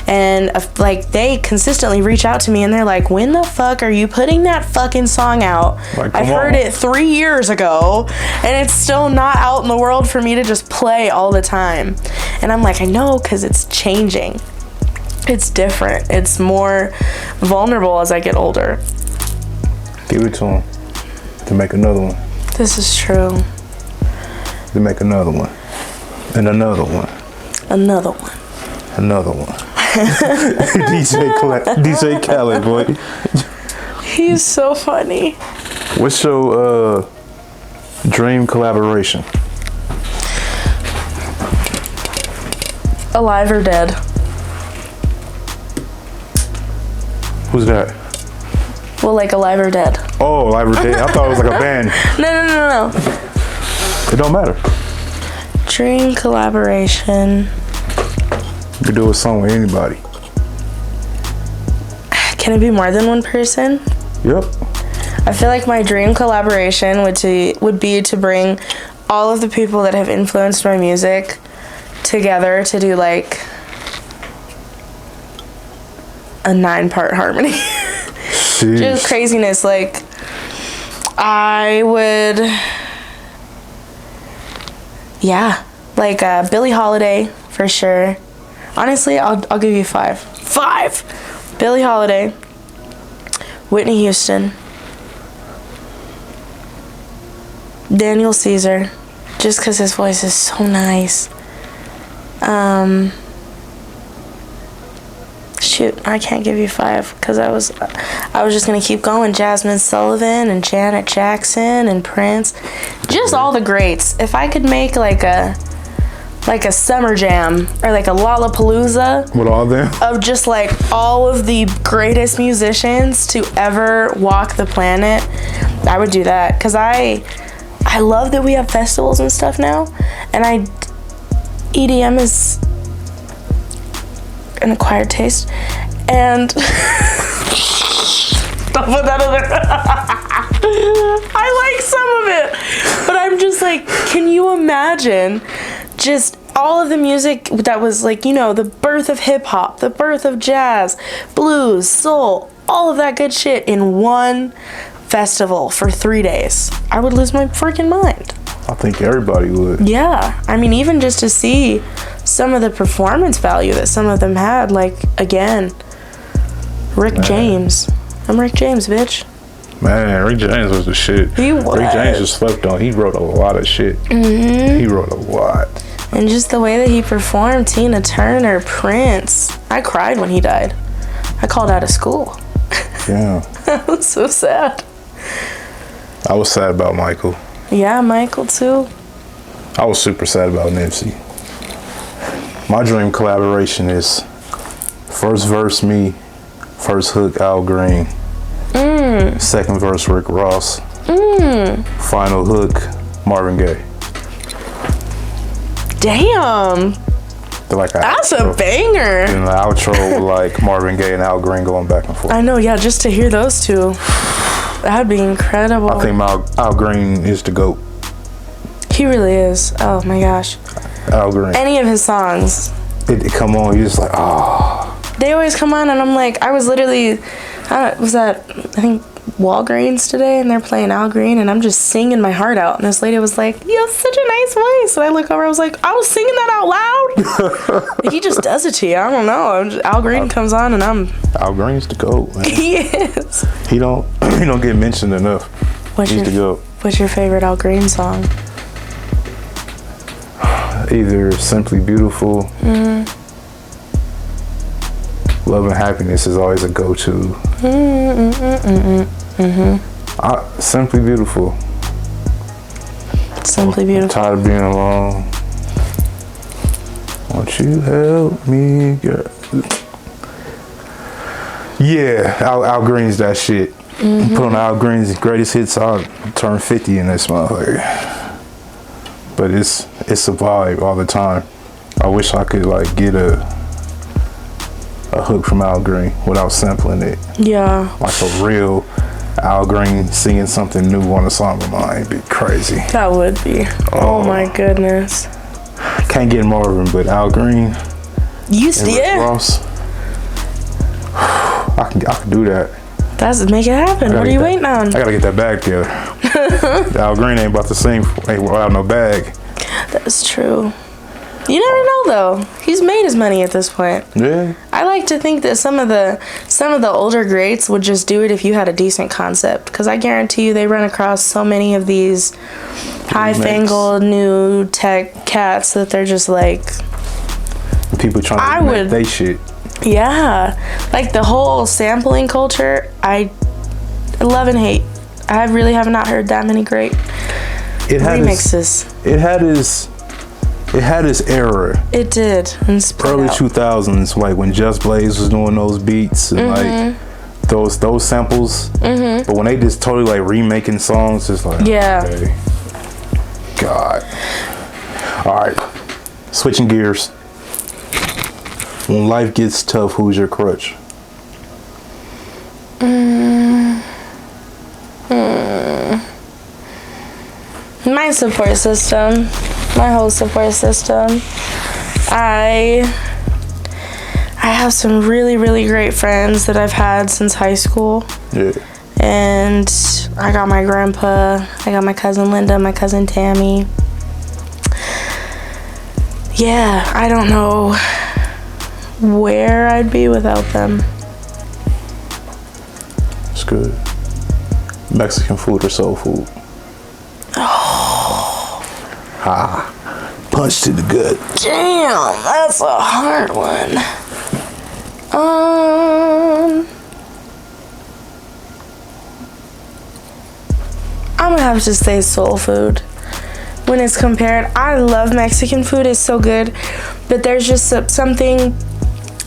And like they consistently reach out to me and they're like, when the fuck are you putting that fucking song out? Like, I heard it 3 years ago and it's still not out in the world for me to just play all the time. And I'm like, I know, because it's changing. It's different. It's more vulnerable as I get older. Give it to them to make another one. This is true. To make another one. And another one. Another one. Another one. DJ Khaled, boy. He's so funny. What's your dream collaboration? Alive or Dead. Who's that? Well, like Alive or Dead. Oh, Alive or Dead. I thought it was like a band. No. It don't matter. Dream collaboration. You can do a song with anybody. Can it be more than one person? Yep. I feel like my dream collaboration would be to bring all of the people that have influenced my music together to do like a 9-part harmony. Just craziness. Like I would, yeah, like Billie Holiday for sure. Honestly, I'll give you 5. 5. Billie Holiday, Whitney Houston, Daniel Caesar, just because his voice is so nice. Shoot, I can't give you 5 because I was just gonna keep going. Jasmine Sullivan and Janet Jackson and Prince, just all the greats. If I could make like a summer jam or like a Lollapalooza with all them of just like all of the greatest musicians to ever walk the planet, I would do that because I love that we have festivals and stuff now, and EDM is an acquired taste, and Don't put that in there. I like some of it, but I'm just like, can you imagine just all of the music that was like, you know, the birth of hip hop, the birth of jazz, blues, soul, all of that good shit in one festival for 3 days? I would lose my freaking mind. I think everybody would. Yeah, I mean, even just to see some of the performance value that some of them had, like, again, Rick James. I'm Rick James, bitch. Man, Rick James was the shit. He was. Rick James was slept on. He wrote a lot of shit. He wrote a lot. And just the way that he performed, Tina Turner, Prince. I cried when he died. I called out of school. Yeah. I was so sad. I was sad about Michael. Yeah, Michael too. I was super sad about Nipsey. My dream collaboration is first verse me, first hook Al Green, second verse Rick Ross, final hook Marvin Gaye. Damn. Like that's a banger. And the outro like Marvin Gaye and Al Green going back and forth. I know, yeah, just to hear those two, that'd be incredible. I think Al Green is the GOAT. He really is. Oh my gosh. Al Green. Any of his songs. It come on, you're just like, oh. They always come on and I'm like, I was literally, I think Walgreens today, and they're playing Al Green, and I'm just singing my heart out, and this lady was like, you have such a nice voice, and I look over, I was like, I was singing that out loud. He just does it to you. I don't know. Al Green comes on and Al Green's the GOAT, man. He is. He don't get mentioned enough. He's the GOAT. What's your favorite Al Green song? Either Simply Beautiful, Love and Happiness is always a go-to. Simply Beautiful. Simply Beautiful. Tired of being alone. Won't you help me, girl? Yeah, Al Green's that shit. Put on Al Green's greatest hits. I'll turn 50 in this motherfucker. But it's a vibe all the time. I wish I could like get a hook from Al Green without sampling it. Yeah. Like a real Al Green singing something new on a song of mine. It'd be crazy. That would be. Oh my goodness. Can't get Marvin, but Al Green. Yeah. Ross. I can do that. Make it happen. What are you waiting on? I gotta get that bag together. Al Green ain't about to sing without no bag. That's true. You never know though. He's made his money at this point. Yeah. I like to think that some of the older greats would just do it if you had a decent concept, because I guarantee you they run across so many of these high-fangled new tech cats that they're just like people trying to make they shit. Yeah, like the whole sampling culture, I love and hate. I really have not heard that many great remixes. It had its era. It did. Early 2000s, like when Just Blaze was doing those beats and like those samples. But when they just totally like remaking songs, it's like, okay. God. All right, switching gears. When life gets tough, who's your crutch? My support system. My whole support system. I have some really, really great friends that I've had since high school. Yeah. And I got my grandpa, I got my cousin Linda, my cousin Tammy. Yeah, I don't know where I'd be without them. It's good. Mexican food or soul food? Oh. Punch to the gut. Damn, that's a hard one. I'm gonna have to say soul food. When it's compared, I love Mexican food, it's so good, but there's just something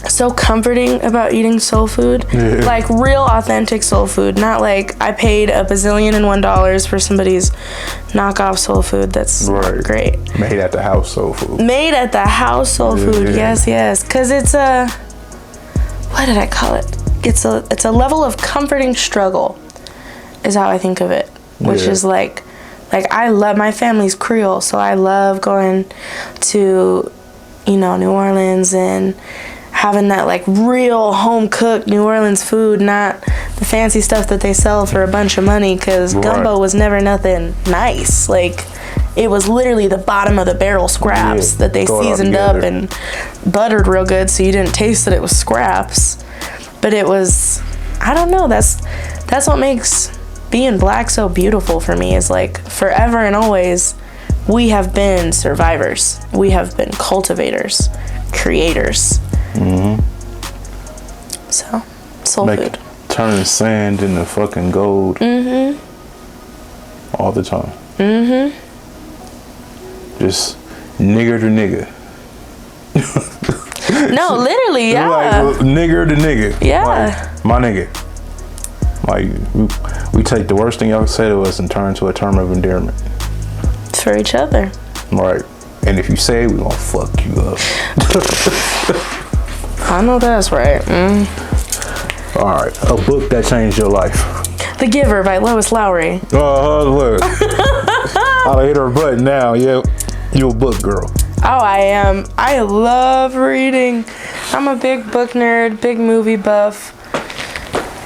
so comforting about eating soul food. Yeah. Like real authentic soul food, not like I paid $1 bazillion and $1 for somebody's knockoff soul food. That's not great. Made at the house soul food. Made at the house soul food, yes. Cause it's what did I call it? it's a level of comforting struggle, is how I think of it. Which is like I love, my family's Creole, so I love going to, you know, New Orleans and having that like real home cooked New Orleans food, not the fancy stuff that they sell for a bunch of money, because gumbo was never nothing nice. Like, it was literally the bottom of the barrel scraps that they seasoned up and buttered real good, so you didn't taste that it was scraps. But it was, I don't know, that's what makes being black so beautiful for me, is like forever and always we have been survivors, we have been cultivators, creators. So soul food, turning sand into fucking gold. All the time. Just nigger to nigger. No, literally, yeah. Like nigger to nigger. Yeah. Like, my nigga. Like, we take the worst thing y'all say to us and turn into a term of endearment. For each other. Right. And if you say it, we gonna fuck you up. I know that's right. Alright, a book that changed your life. The Giver by Lois Lowry. Look. I'll hit her button now. Yeah, you a book girl. Oh, I am. I love reading. I'm a big book nerd, big movie buff.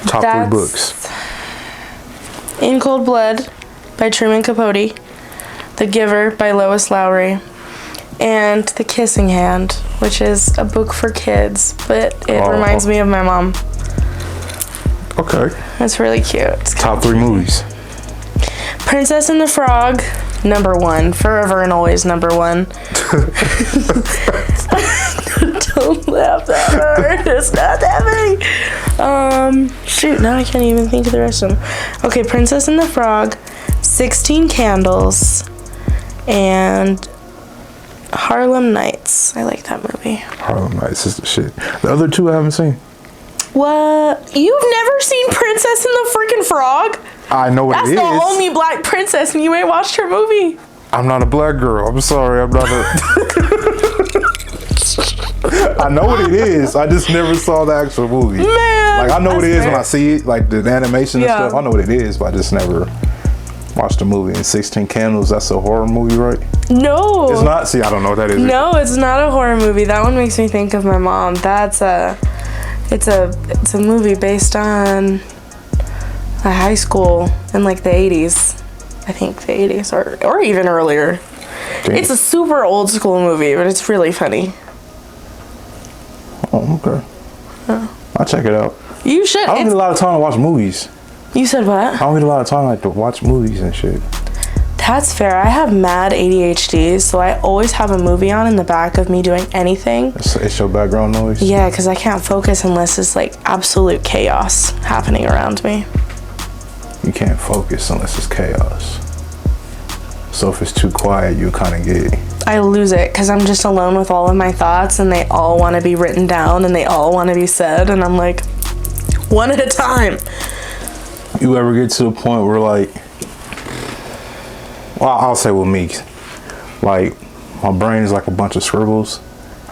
Top 3 books. In Cold Blood by Truman Capote. The Giver by Lois Lowry. And The Kissing Hand, which is a book for kids, but it reminds me of my mom. Okay. It's really cute. It's top 3 movies. Princess and the Frog, #1, forever and always #1. Don't laugh that hard. It's not that funny. Shoot, now I can't even think of the rest of them. Okay, Princess and the Frog, 16 Candles, and Harlem Nights. I like that movie. Harlem Nights is the shit. The other 2 I haven't seen. What? You've never seen Princess and the freaking Frog? I know what it is. That's the only black princess, and you ain't watched her movie. I'm not a black girl. I'm sorry. I'm not a... I know what it is. I just never saw the actual movie. Man, like, I know what it is when I see it, like the animation and stuff. I know what it is, but I just never watched the movie. And 16 Candles, that's a horror movie, right? No. It's not? See, I don't know what that is. No, it's not a horror movie. That one makes me think of my mom. It's a movie based on a high school in like the 80s. I think the 80s or even earlier. Damn. It's a super old school movie, but it's really funny. Oh, okay. I'll check it out. You should. I don't get a lot of time to watch movies. You said what? I don't get a lot of time to watch movies and shit. That's fair. I have mad ADHD, so I always have a movie on in the back of me doing anything. It's your background noise? Yeah, because I can't focus unless it's like absolute chaos happening around me. You can't focus unless it's chaos. So if it's too quiet, you kind of get... I lose it because I'm just alone with all of my thoughts, and they all want to be written down and they all want to be said, and I'm like, one at a time. You ever get to the point where like... Well, I'll say with me, like, my brain is like a bunch of scribbles,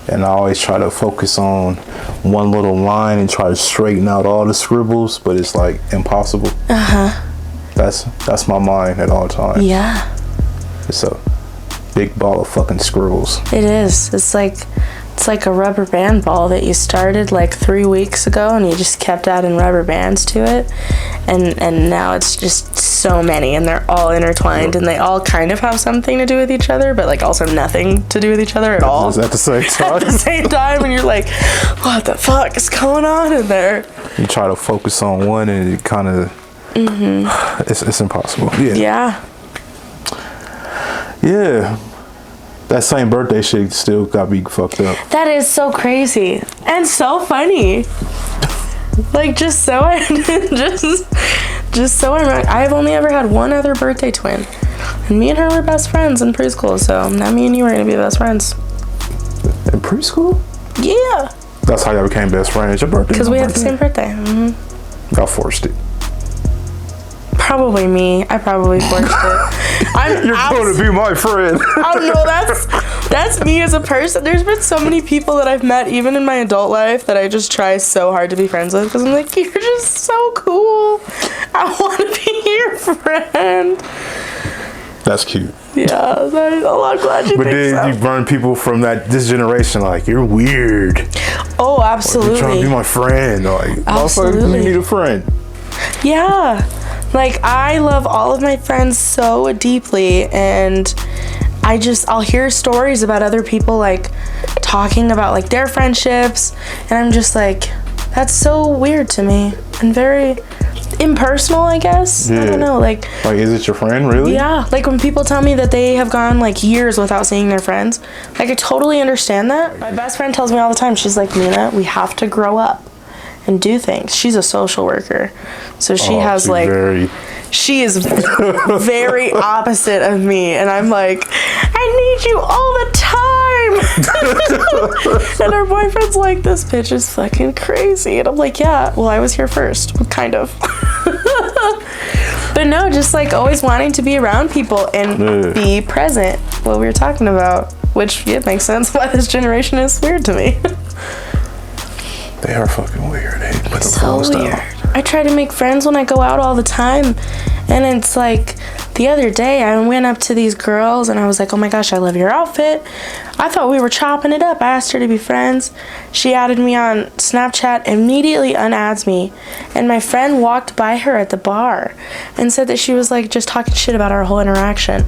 and I always try to focus on one little line and try to straighten out all the scribbles, but it's like impossible. That's my mind at all times. Yeah. It's a big ball of fucking scribbles. It is. It's like a rubber band ball that you started like 3 weeks ago, and you just kept adding rubber bands to it, and now it's just so many, and they're all intertwined, and they all kind of have something to do with each other, but like also nothing to do with each other at all. At the same time. At the same time, and you're like, what the fuck is going on in there? You try to focus on one, and it kind of it's impossible. Yeah. That same birthday shit still got me fucked up. That is so crazy and so funny. Like, just so ironic. I've only ever had one other birthday twin, and me and her were best friends in preschool. So now me and you are gonna be best friends. In preschool? Yeah. That's how y'all became best friends. Your birthday? Because we had the same birthday. Y'all forced it. Probably me. I probably forced it. You're going to be my friend. Oh no, That's me as a person. There's been so many people that I've met, even in my adult life, that I just try so hard to be friends with because I'm like, you're just so cool. I want to be your friend. That's cute. Yeah, I'm glad you but think then so. you burn people from this generation, like, you're weird. Oh, Like, absolutely. you're trying to be my friend. Like, Absolutely. you need a friend. Yeah. Like, I love all of my friends so deeply, and I'll hear stories about other people, like, talking about, like, their friendships, and I'm just like, that's so weird to me, and very impersonal, I guess. Yeah. I don't know, like, is it your friend, really? yeah, like, when people tell me that they have gone, like, years without seeing their friends, like, I totally understand that. My best friend tells me all the time, she's like, Mina, we have to grow up and do things. She's a social worker, so she has, like, she is very opposite of me, and I'm like, I need you all the time. And her boyfriend's like, this bitch is fucking crazy, and I'm like, yeah, well, I was here first, kind of. But no, just like always wanting to be around people and be present, what we were talking about, which makes sense why this generation is weird to me. They are fucking weird. They put the So phones weird. down. I try to make friends when I go out all the time, and it's like the other day I went up to these girls and I was like, oh my gosh, I love your outfit. I thought we were chopping it up. I asked her to be friends. She added me on Snapchat, immediately unadds me, and my friend walked by her at the bar and said that she was like just talking shit about our whole interaction.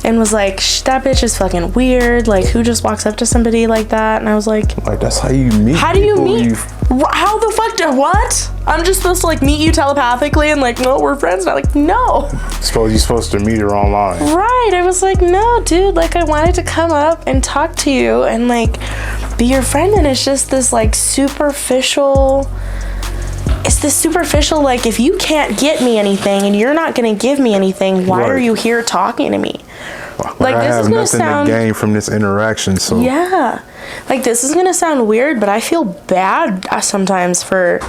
And was like, that bitch is fucking weird. Like, who just walks up to somebody like that? And I was like, that's how you meet. How do you meet? How the fuck what? I'm just supposed to like meet you telepathically and like, no, we're friends now. Like, no. You're supposed to meet her online. Right. I was like, no, dude. Like, I wanted to come up and talk to you and like be your friend, and it's just this like superficial. It's this superficial, like, if you can't get me anything and you're not gonna give me anything, why are you here talking to me? Like, I this have is gonna nothing sound to gain from this interaction, so yeah, like, this is gonna sound weird, but I feel bad sometimes for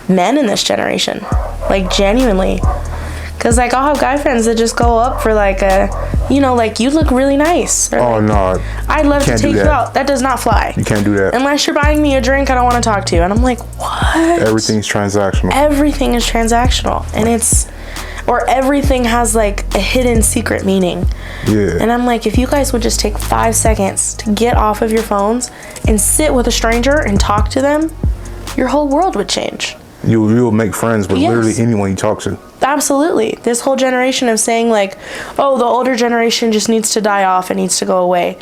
men in this generation, like, genuinely, because like I'll have guy friends that just go up for like like, you look really nice, or, oh like, no, I'd love to take you out. That does not fly. You can't do that unless you're buying me a drink. I don't want to talk to you. And I'm like, what? Everything's transactional. Everything is transactional, and or everything has like a hidden secret meaning. Yeah. And I'm like, if you guys would just take 5 seconds to get off of your phones and sit with a stranger and talk to them, your whole world would change. You'll make friends with literally anyone you talk to. Absolutely. This whole generation of saying like, oh, the older generation just needs to die off, it needs to go away.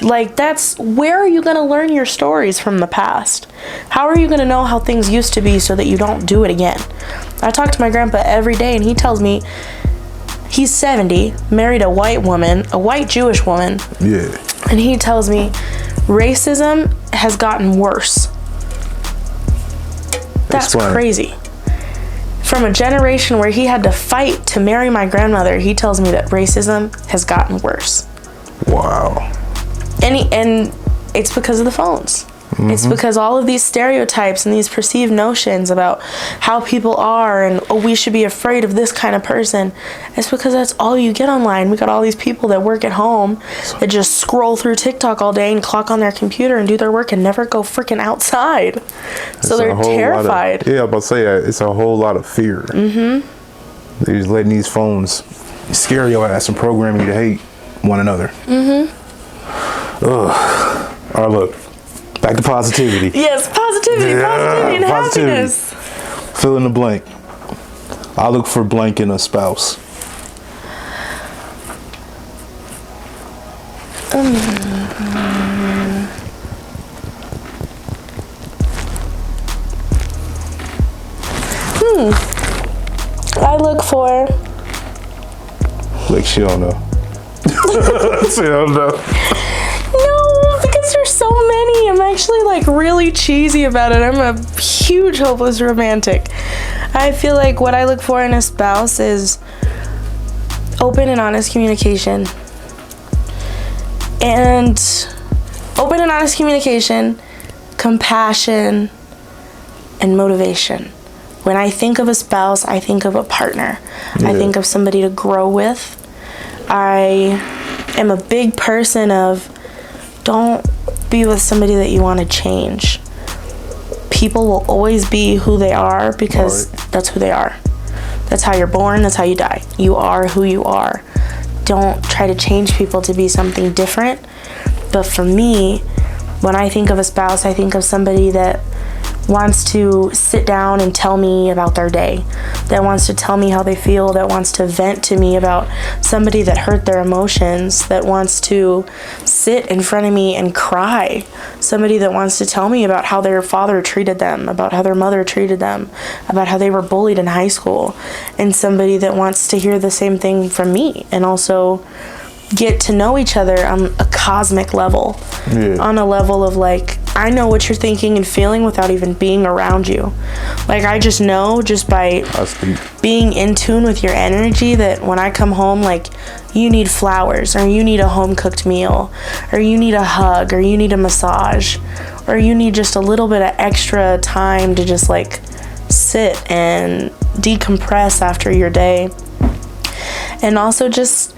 Like, that's, where are you going to learn your stories from the past? How are you going to know how things used to be so that you don't do it again? I talk to my grandpa every day, and he tells me he's 70, married a white woman, a white Jewish woman. Yeah. And he tells me racism has gotten worse. That's crazy. From a generation where he had to fight to marry my grandmother, he tells me that racism has gotten worse. Wow. And it's because of the phones. Mm-hmm. It's because all of these stereotypes and these perceived notions about how people are, and we should be afraid of this kind of person. It's because that's all you get online. We got all these people that work at home that just scroll through TikTok all day and clock on their computer and do their work and never go freaking outside. So they're terrified. I was about to say, it's a whole lot of fear. Mm-hmm. They're just letting these phones scare your ass and program you to hate one another. Mm-hmm. Ugh. All right, look. Back to positivity. Yes, positivity and happiness. Fill in the blank. I look for blank in a spouse. I look for... Like, she don't know. She don't know. No, because there's so many. I'm actually like really cheesy about it. I'm a huge hopeless romantic. I feel like what I look for in a spouse is open and honest communication. And open and honest communication, compassion, and motivation. When I think of a spouse, I think of a partner. Yeah. I think of somebody to grow with. I am a big person of don't be with somebody that you want to change. People will always be who they are because that's who they are. That's how you're born, that's how you die. You are who you are. Don't try to change people to be something different. But for me, when I think of a spouse, I think of somebody that wants to sit down and tell me about their day, that wants to tell me how they feel, that wants to vent to me about somebody that hurt their emotions, that wants to sit in front of me and cry, somebody that wants to tell me about how their father treated them, about how their mother treated them, about how they were bullied in high school, and somebody that wants to hear the same thing from me and also get to know each other on a cosmic level, on a level of like, I know what you're thinking and feeling without even being around you. Like, I just know just by being in tune with your energy that when I come home, like, you need flowers, or you need a home-cooked meal, or you need a hug, or you need a massage, or you need just a little bit of extra time to just, like, sit and decompress after your day. And also just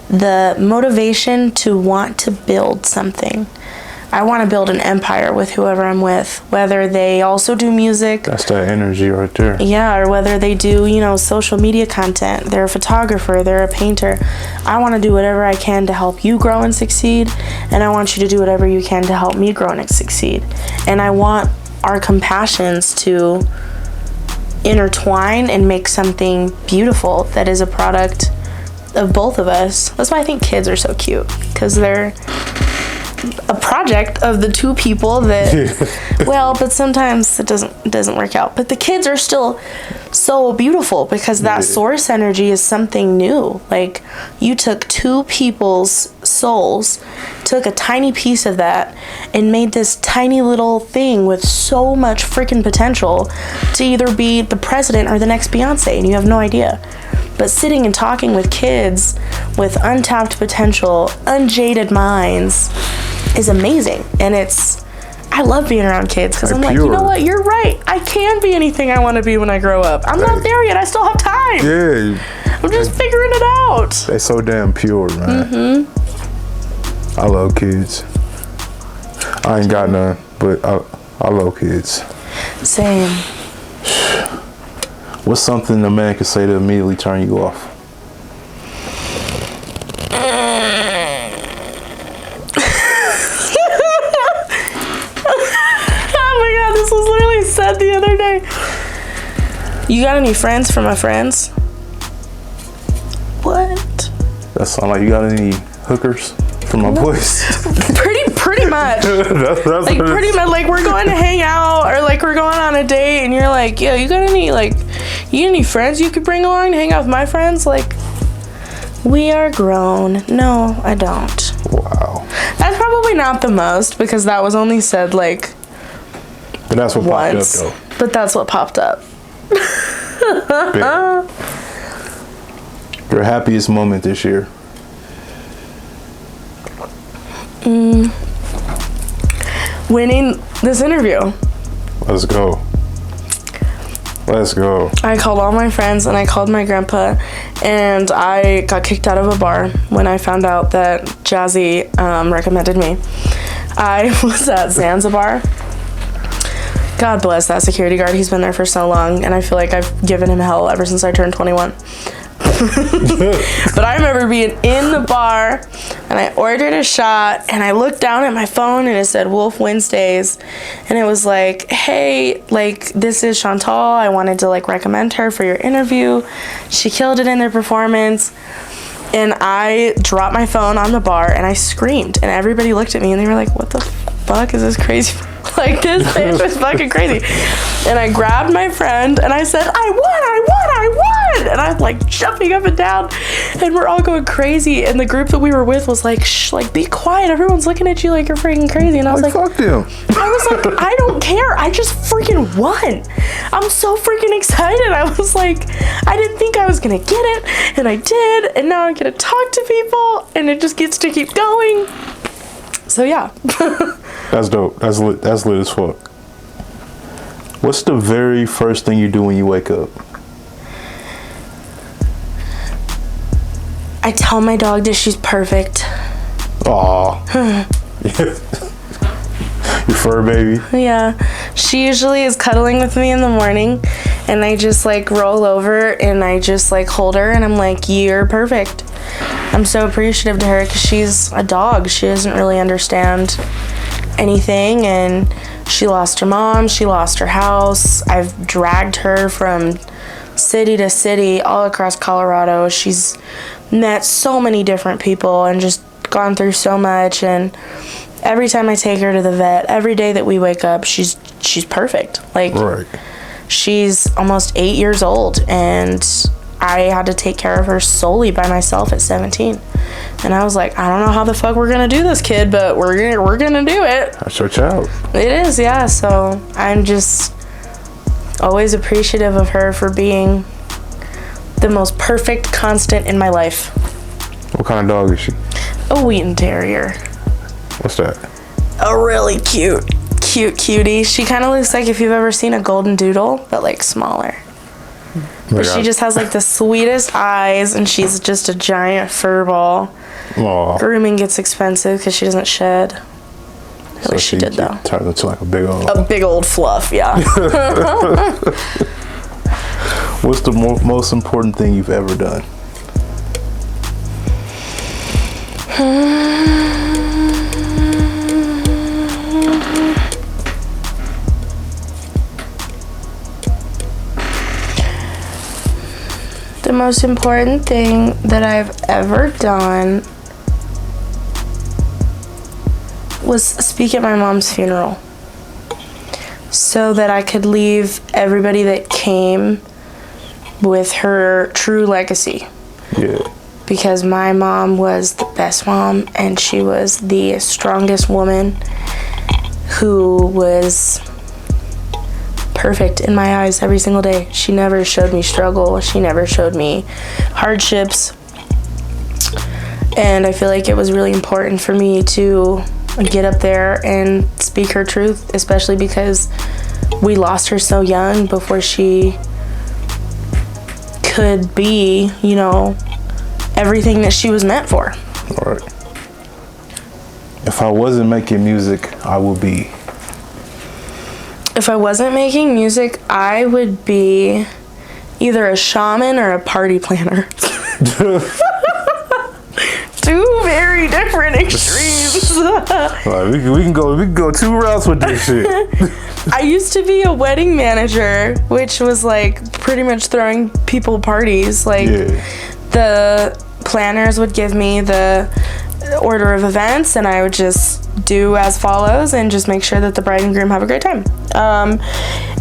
the motivation to want to build something. I want to build an empire with whoever I'm with, whether they also do music. That's that energy right there. Yeah, or whether they do, you know, social media content. They're a photographer, they're a painter. I want to do whatever I can to help you grow and succeed, and I want you to do whatever you can to help me grow and succeed. And I want our compassions to intertwine and make something beautiful that is a product of both of us. That's why I think kids are so cute, because they're a project of the two people that well, but sometimes it doesn't work out, but the kids are still so beautiful because that source energy is something new. Like, you took two people's souls, took a tiny piece of that and made this tiny little thing with so much freaking potential to either be the president or the next Beyonce, and you have no idea. But sitting and talking with kids with untapped potential, unjaded minds is amazing. And I love being around kids because I'm like, you know what, you're right. I can be anything I want to be when I grow up. I'm not there yet. I still have time. Yeah. I'm just figuring it out. They're so damn pure, man. I love kids. I ain't got none, but I love kids. Same. What's something a man could say to immediately turn you off? Oh my god, this was literally said the other day. You got any friends for my friends? What? That sound like you got any hookers for my boys? Pretty much. that's like pretty much. Like, we're going to hang out, or like we're going on a date, and you're like, yo, you got any friends you could bring along to hang out with my friends? Like, we are grown. No, I don't. Wow. That's probably not the most, because that was only said like but that's what once. popped up, though. But that's what popped up. Your happiest moment this year? Winning this interview. Let's go. I called all my friends and I called my grandpa, and I got kicked out of a bar when I found out that Jazzy recommended me. I was at Zanzibar. God bless that security guard. He's been there for so long, and I feel like I've given him hell ever since I turned 21. But I remember being in the bar, and I ordered a shot, and I looked down at my phone, and it said Wolf Wednesdays, and it was like, hey, like, this is Chantal. I wanted to like recommend her for your interview. She killed it in their performance. And I dropped my phone on the bar, and I screamed, and everybody looked at me, and they were like, what the fuck is this crazy? Like, this bitch was fucking crazy. And I grabbed my friend, and I said, I won. And I'm like jumping up and down, and we're all going crazy. And the group that we were with was like, shh, like, be quiet. Everyone's looking at you like you're freaking crazy. And I was like, fuck them. I was like, I don't care. I just freaking won. I'm so freaking excited. I was like, I didn't think I was going to get it, and I did. And now I get to talk to people, and it just gets to keep going. So yeah. That's dope. That's lit as fuck. What's the very first thing you do when you wake up? I tell my dog that she's perfect. Aw. Your fur baby. Yeah. She usually is cuddling with me in the morning, and I just like roll over and I just like hold her and I'm like, you're perfect. I'm so appreciative to her because she's a dog. She doesn't really understand anything, and she lost her mom, she lost her house. I've dragged her from city to city all across Colorado. She's met so many different people and just gone through so much, and every time I take her to the vet, every day that we wake up, she's perfect. Like, Right. she's almost 8 years old, and I had to take care of her solely by myself at 17. And I was like, I don't know how the fuck we're gonna do this, kid, but we're gonna do it. That's your child. It is, yeah. So I'm just always appreciative of her for being the most perfect constant in my life. What kind of dog is she? A Wheaton Terrier. What's that? A really cute cutie. She kind of looks like if you've ever seen a golden doodle, but like smaller. But she just has like the sweetest eyes, and she's just a giant fur ball. Aw. Grooming gets expensive because she doesn't shed. At least she did, though. Turns into like a big old. A big old fluff, yeah. What's the most important thing you've ever done? The most important thing that I've ever done was speak at my mom's funeral, so that I could leave everybody that came with her true legacy. Yeah. Because my mom was the best mom, and she was the strongest woman who was perfect in my eyes every single day. She never showed me struggle. She never showed me hardships. And I feel like it was really important for me to get up there and speak her truth, especially because we lost her so young before she could be, you know, everything that she was meant for. All right. If I wasn't making music, I would be. If I wasn't making music, I would be either a shaman or a party planner. Two very different extremes. Right, we can go two routes with this shit. I used to be a wedding manager, which was like pretty much throwing people parties. Like, Yeah. the planners would give me the order of events, and I would just do as follows and just make sure that the bride and groom have a great time.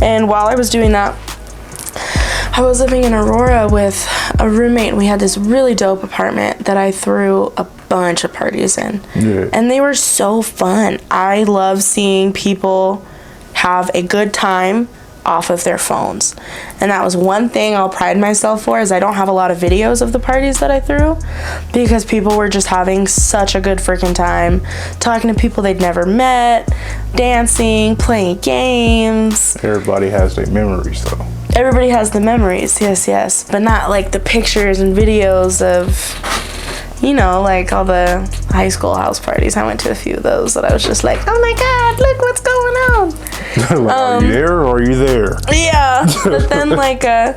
And while I was doing that, I was living in Aurora with a roommate, and we had this really dope apartment that I threw a bunch of parties in. Yeah. And they were so fun. I love seeing people have a good time off of their phones. And that was one thing I'll pride myself for, is I don't have a lot of videos of the parties that I threw, because people were just having such a good freaking time, talking to people they'd never met, dancing, playing games. Everybody has their memories, though. Everybody has the memories, yes, but not like the pictures and videos of, you know, like all the high school house parties. I went to a few of those that I was just like, oh my God, look what's going on. Like, are you there or are you there? Yeah, but then like a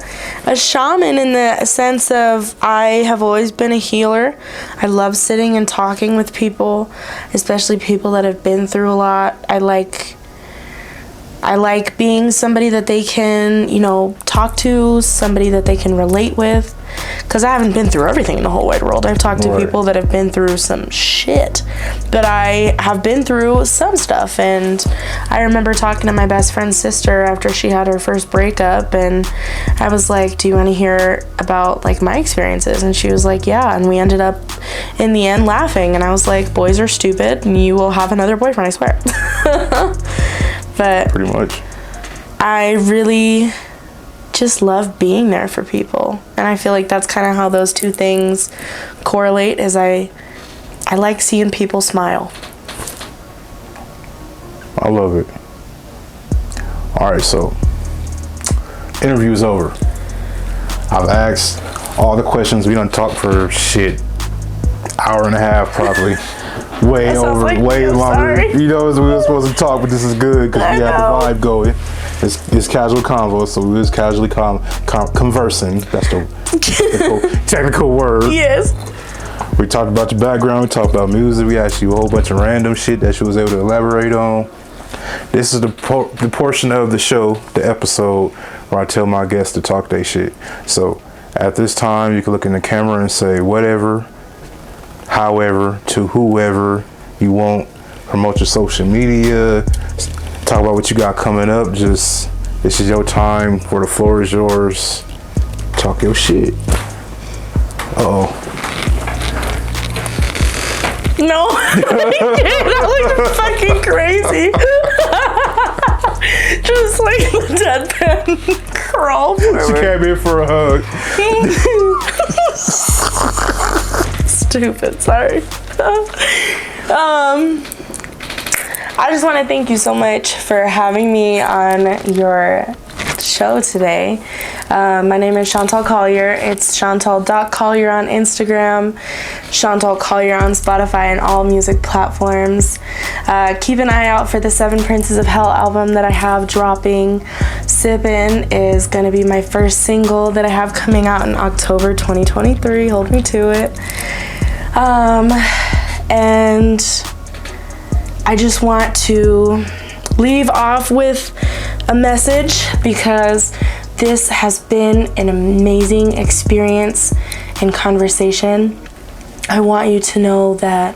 shaman, in the sense of, I have always been a healer. I love sitting and talking with people, especially people that have been through a lot. I like being somebody that they can, you know, talk to, somebody that they can relate with. Because I haven't been through everything in the whole wide world. I've talked to people that have been through some shit. But I have been through some stuff. And I remember talking to my best friend's sister after she had her first breakup. And I was like, do you want to hear about, like, my experiences? And she was like, yeah. And we ended up, in the end, laughing. And I was like, boys are stupid, and you will have another boyfriend, I swear. But Pretty much. I really just love being there for people, and I feel like that's kind of how those two things correlate, is I like seeing people smile. I love it. All right, so interview's over. I've asked all the questions. We done talked for shit hour and a half probably. Way over, like way I'm longer. sorry. You know, we were supposed to talk, but this is good because we have the vibe going. It's casual convo, so we was casually conversing. That's the technical word. Yes. We talked about your background. We talked about music. We asked you a whole bunch of random shit that you was able to elaborate on. This is the portion of the show, the episode, where I tell my guests to talk their shit. So at this time, you can look in the camera and say whatever, however, to whoever you want. Promote your social media. Talk about what you got coming up. Just, this is your time, where the floor is yours. Talk your shit. Uh-oh. No. That looks fucking crazy. Just like deadpan crawl forward. She came in for a hug. Stupid, sorry. I just want to thank you so much for having me on your show today. My name is Chantal Collier. It's chantal.collier on Instagram, Chantal Collier on Spotify and all music platforms. Keep an eye out for the 7 Princes of Hell album that I have dropping. Sippin' is going to be my first single that I have coming out in October 2023. Hold me to it. And I just want to leave off with a message because this has been an amazing experience and conversation. I want you to know that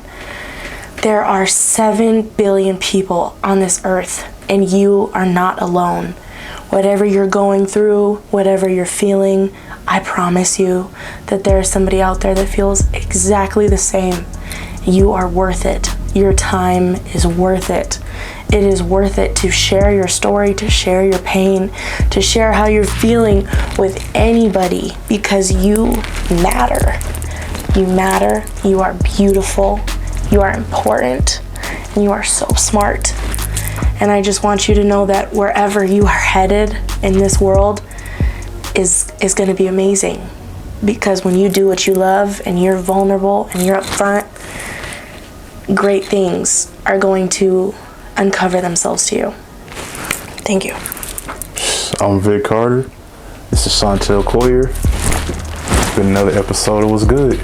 there are 7 billion people on this earth and you are not alone. Whatever you're going through, whatever you're feeling, I promise you that there is somebody out there that feels exactly the same. You are worth it. Your time is worth it. It is worth it to share your story, to share your pain, to share how you're feeling with anybody because you matter. You matter. You are beautiful. You are important. And you are so smart. And I just want you to know that wherever you are headed in this world is going to be amazing. Because when you do what you love and you're vulnerable and you're upfront, great things are going to uncover themselves to you. Thank you. I'm Vic Carter. This is Chantal Collier. It's been another episode. It was good.